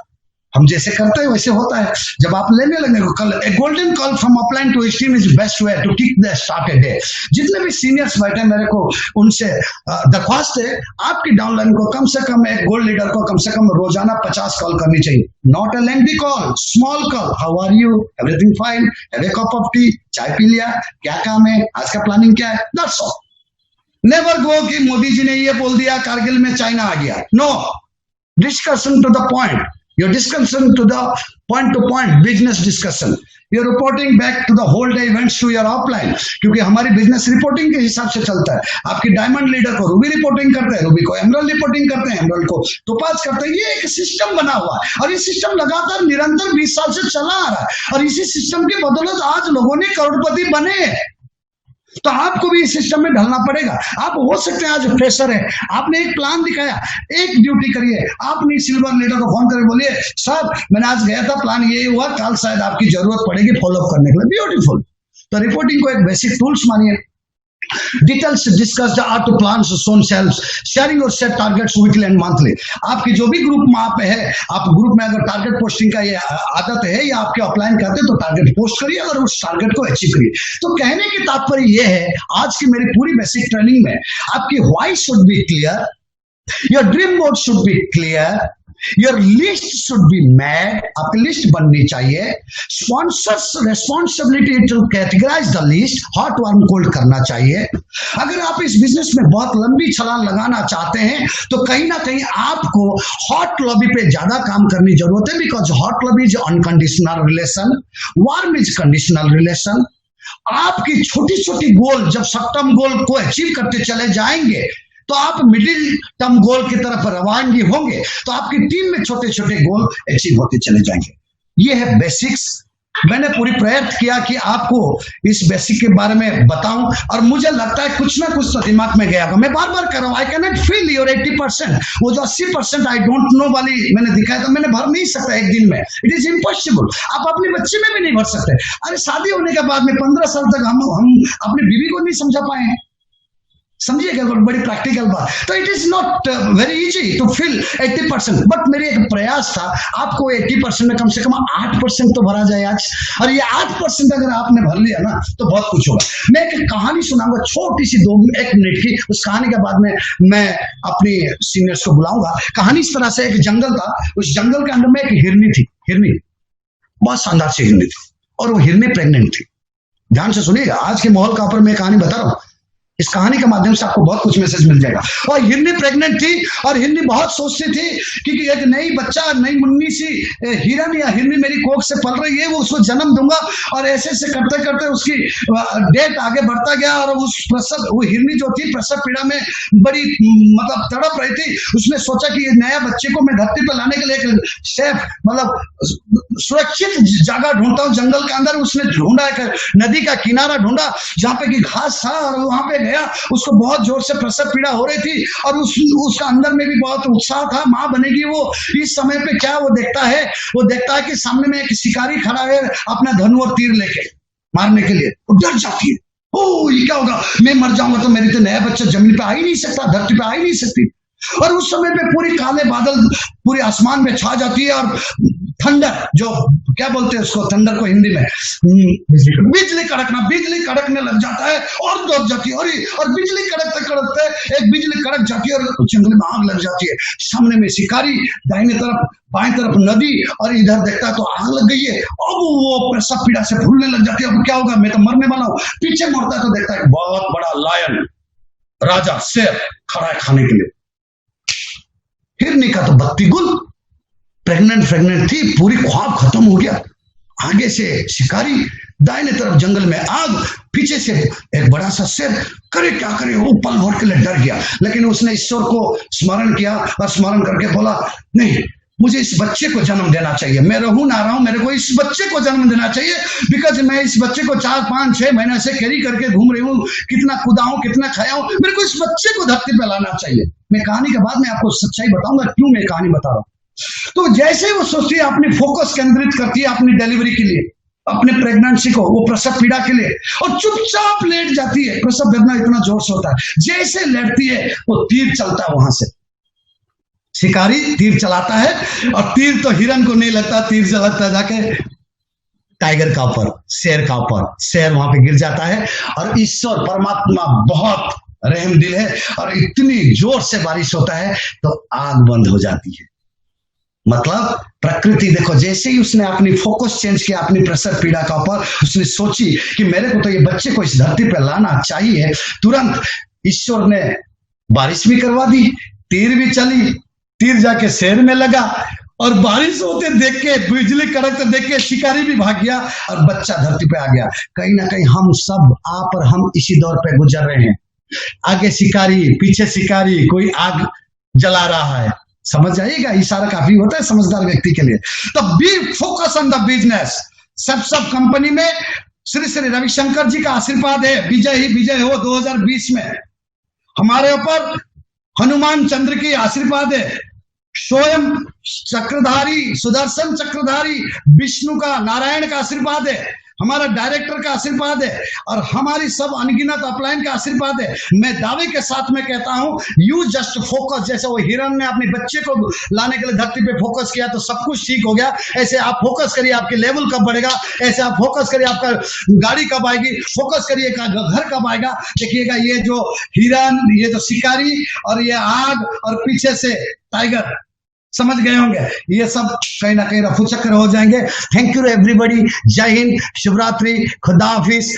हम जैसे करते हैं वैसे होता है. जब आप लेने लगेंगे, कल a golden call from upline to team is best way to kick the start a day. जितने भी सीनियर्स बैठे मेरे को उनसे दरख्वास्त है, आपकी डाउनलाइन को कम से कम, एक गोल्ड लीडर को कम से कम रोजाना 50 कॉल करनी चाहिए. Not a lengthy call, small call. How are you, everything fine, have a cup of tea, चाय पी लिया, क्या काम है, आज का प्लानिंग क्या है, दैट्स ऑल. नेवर गो कि मोदी जी ने ये बोल दिया कारगिल में चाइना आ गया. No, discussion to the point. Your discussion to the point business discussion. You're reporting back to the whole day events to your offline, क्योंकि हमारी बिजनेस रिपोर्टिंग के हिसाब से चलता है। आपकी डायमंड लीडर को रूबी रिपोर्टिंग करते हैं, रूबी को एमरल्ड रिपोर्टिंग करते हैं, एमरल्ड को टोपाज करते हैं। ये एक सिस्टम बना हुआ है और ये सिस्टम लगातार निरंतर 20 साल से चला आ रहा है और इसी सिस्टम की बदौलत आज लोगों ने करोड़पति बने। तो आपको भी इस सिस्टम में ढलना पड़ेगा। आप हो सकते हैं आज फ्रेशर है, आपने एक प्लान दिखाया, एक ड्यूटी करिए। आपने सिल्वर लीडर को फोन करके बोलिए साहब मैंने आज गया था, प्लान ये हुआ, कल शायद आपकी जरूरत पड़ेगी फॉलो अप करने के लिए। ब्यूटीफुल। तो रिपोर्टिंग को एक बेसिक टूल्स मानिए। Details discuss the art to plan son self sharing और set targets weekly and monthly. आपकी जो भी ग्रुप में आप है, आप ग्रुप में अगर टारगेट पोस्टिंग का ये आदत है या आपके ऑफलाइन करते हैं तो टारगेट पोस्ट करिए और उस टारगेट को अचीव करिए। तो कहने की तात्पर्य ये है आज की मेरी पूरी बेसिक ट्रेनिंग में आपकी why should be clear, your dream board should be clear, your list should be made, आपकी लिस्ट बननी चाहिए। Sponsor's responsibility to categorize the list, hot warm cold करना चाहिए। अगर आप इस बिजनेस में बहुत लंबी छलांग लगाना चाहते हैं तो कहीं ना कहीं आपको हॉट लॉबी पे ज्यादा काम करनी जरूरत है, because hot lobby is unconditional relation, warm is conditional relation. आपकी छोटी छोटी गोल जब शॉर्ट टर्म गोल को अचीव करते चले जाएंगे तो आप मिडिल टर्म गोल की तरफ रवानगी होंगे, तो आपकी टीम में छोटे छोटे गोल अचीव होते चले जाएंगे। ये है बेसिक्स। मैंने पूरी प्रयत्न किया कि आपको इस बेसिक के बारे में बताऊं और मुझे लगता है कुछ ना कुछ तो दिमाग में गया होगा। मैं बार बार कर रहा हूं, I can not feel your 80%। वो जो 80% आई डोंट नो वाली मैंने दिखाया था, मैंने भर नहीं सकता एक दिन में, इट इज इम्पॉसिबल। आप अपने बच्चे में भी नहीं भर सकते। अरे शादी होने के बाद में 15 साल तक हम अपनी बीवी को नहीं समझा पाए हैं, समझिएगा, बड़ी प्रैक्टिकल बात। तो it is not very easy to fill 80%, but मेरे एक प्रयास था आपको 80% में कम से कम 8% तो भरा जाए आज। और ये 8% अगर आपने भर लिया ना तो बहुत कुछ होगा। मैं एक कहानी सुनाऊंगा छोटी सी 1 मिनट की, उस कहानी के बाद में मैं अपनी सीनियर्स को बुलाऊंगा। कहानी इस तरह से, एक जंगल था, उस जंगल के अंदर में एक हिरनी थी, हिरनी बहुत शानदार सी हिरनी थी और वो हिरनी प्रेग्नेंट थी। ध्यान से सुनिएगा, आज के माहौल का ऊपर मैं कहानी बता रहा हूं, इस कहानी के माध्यम से आपको बहुत कुछ मैसेज मिल जाएगा। और हिरनी प्रेग्नेंट थी और हिरनी बहुत सोचती थी कि एक नई बच्चा, नई मुन्नी सी हिरन या हिरनी मेरी कोख से पल रही है, वो उसको जन्म दूंगा। और ऐसे ऐसे करते करते उसकी डेट आगे बढ़ता गया और उस प्रसव, वो हिरनी जो थी प्रसव पीड़ा में बड़ी मतलब तड़प रही थी। उसने सोचा कि ये नया बच्चे को मैं धरती पर लाने के लिए एक सेफ मतलब सुरक्षित जगह ढूंढता हूँ जंगल के अंदर। उसने ढूंढा, एक नदी का किनारा ढूंढा जहां पे कि घास था और वहां पे गया। उसको बहुत जोर से प्रसव पीड़ा हो रही थी और उसका अंदर में भी बहुत उत्साह था, मां बनेगी वो। इस समय पे क्या वो देखता है, वो देखता है कि सामने में एक शिकारी खड़ा है अपना धनु और तीर लेके मारने के लिए। वो डर जाती है, ओ ये क्या होगा, मैं मर जाऊंगा तो मेरी तो नया बच्चा जमीन पे आ ही नहीं सकता, धरती पे आ ही नहीं सकती। और उस समय पे पूरी काले बादल पूरे आसमान में छा जाती है और थंडर, जो क्या बोलते हैं उसको, थंडर को हिंदी में बिजली कड़कना, बिजली कड़कने लग जाता है और दौड़ जाती है। और बिजली कड़कते कड़कते एक बिजली कड़क जाती है और जंगल में आग लग जाती है। सामने में शिकारी, दाहिने तरफ बाएं तरफ नदी, और इधर देखता है तो आग लग गई है। अब वो प्रसव पीड़ा से फूलने लग जाती है, अब क्या होगा, मैं तो मरने वाला हूं। पीछे मुड़ता है तो देखता है बहुत बड़ा लायन, राजा शेर खड़ा है खाने के लिए। हिरनी का तो बत्ती गुल, प्रेग्नेंट थी, पूरी ख्वाब खत्म हो गया। आगे से शिकारी, दाहिने तरफ जंगल में आग, पीछे से एक बड़ा सा शेर। करे क्या करे, वो पल भर के लिए डर गया, लेकिन उसने ईश्वर को स्मरण किया और स्मरण करके बोला नहीं, मुझे इस बच्चे को जन्म देना चाहिए। मैं रहूं ना रहूं, मेरे को इस बच्चे को जन्म देना चाहिए, बिकॉज मैं इस बच्चे को 4, 5, 6 महीने से कैरी करके घूम रही हूँ, कितना कूदा हूं, कितना खाया हूं, मेरे को इस बच्चे को धरती पे लाना चाहिए। मैं कहानी के बाद में आपको सच्चाई बताऊंगा क्यों मैं कहानी बता रहा हूं। तो जैसे ही वो सोचती है, अपनी फोकस केंद्रित करती है अपनी डिलीवरी के लिए, अपने प्रेगनेंसी को, वो प्रसव पीड़ा के लिए, और चुपचाप लेट जाती है। प्रसव वेदना इतना जोर से होता है, जैसे लेटती है वो तीर चलता है वहां से। शिकारी तीर चलाता है और तीर तो हिरन को नहीं लगता, तीर से लगता है जाके टाइगर का ऊपर, शेर का ऊपर। शेर वहां पे गिर जाता है और ईश्वर परमात्मा बहुत रहम दिल है और इतनी जोर से बारिश होता है तो आग बंद हो जाती है। मतलब प्रकृति देखो, जैसे ही उसने अपनी फोकस चेंज किया अपनी प्रसव पीड़ा का ऊपर, उसने सोची कि मेरे को तो ये बच्चे को इस धरती पर लाना चाहिए, तुरंत ईश्वर ने बारिश भी करवा दी, तीर भी चली, तीर जाके शेर में लगा और बारिश होते देख के, बिजली कड़कते देख के शिकारी भी भाग गया और बच्चा धरती पे आ गया। कहीं ना कहीं हम सब, आप और हम इसी दौर पे गुजर रहे हैं। आगे शिकारी, पीछे शिकारी, कोई आग जला रहा है। समझ जाइएगा, इशारा काफी होता है समझदार व्यक्ति के लिए। तो B focus on the business. सब कंपनी में श्री श्री रविशंकर जी का आशीर्वाद है, विजय ही विजय हो 2020 में। हमारे ऊपर हनुमान चंद्र की आशीर्वाद है, स्वयं चक्रधारी, सुदर्शन चक्रधारी विष्णु का, नारायण का आशीर्वाद है, हमारा डायरेक्टर का आशीर्वाद है और हमारी सब अनगिनत अपलाइन का आशीर्वाद है। मैं दावे के साथ में कहता हूं, यू जस्ट फोकस। जैसे वो हिरण ने अपने बच्चे को लाने के लिए धरती पे फोकस किया तो सब कुछ ठीक हो गया, ऐसे आप फोकस करिए, आपके लेवल कब बढ़ेगा। ऐसे आप फोकस करिए, आपका गाड़ी कब आएगी, फोकस करिए घर कब आएगा। देखिएगा, ये जो हिरण, ये जो शिकारी और ये आग और पीछे से टाइगर, समझ गए होंगे, ये सब कहीं ना कहीं रफू चक्कर हो जाएंगे। Thank you everybody. जय हिंद, शिवरात्रि, खुदा हाफिज।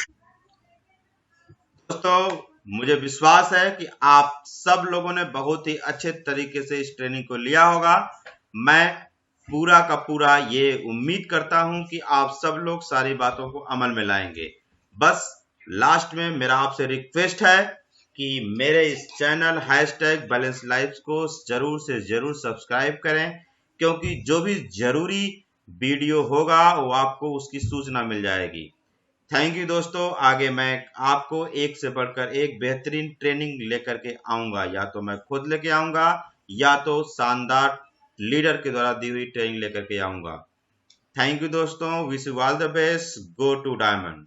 दोस्तों, मुझे विश्वास है कि आप सब लोगों ने बहुत ही अच्छे तरीके से इस ट्रेनिंग को लिया होगा। मैं पूरा का पूरा ये उम्मीद करता हूं कि आप सब लोग सारी बातों को अमल में लाएंगे। बस लास्ट में मेरा आपसे रिक्वेस्ट है कि मेरे इस चैनल #बैलेंस लाइफ को जरूर से जरूर सब्सक्राइब करें, क्योंकि जो भी जरूरी वीडियो होगा वो आपको उसकी सूचना मिल जाएगी। थैंक यू दोस्तों। आगे मैं आपको एक से बढ़कर एक बेहतरीन ट्रेनिंग लेकर के आऊंगा, या तो मैं खुद लेके आऊंगा या तो शानदार लीडर के द्वारा दी हुई ट्रेनिंग लेकर के आऊंगा। थैंक यू दोस्तों। Wish you all the best. Go to diamond.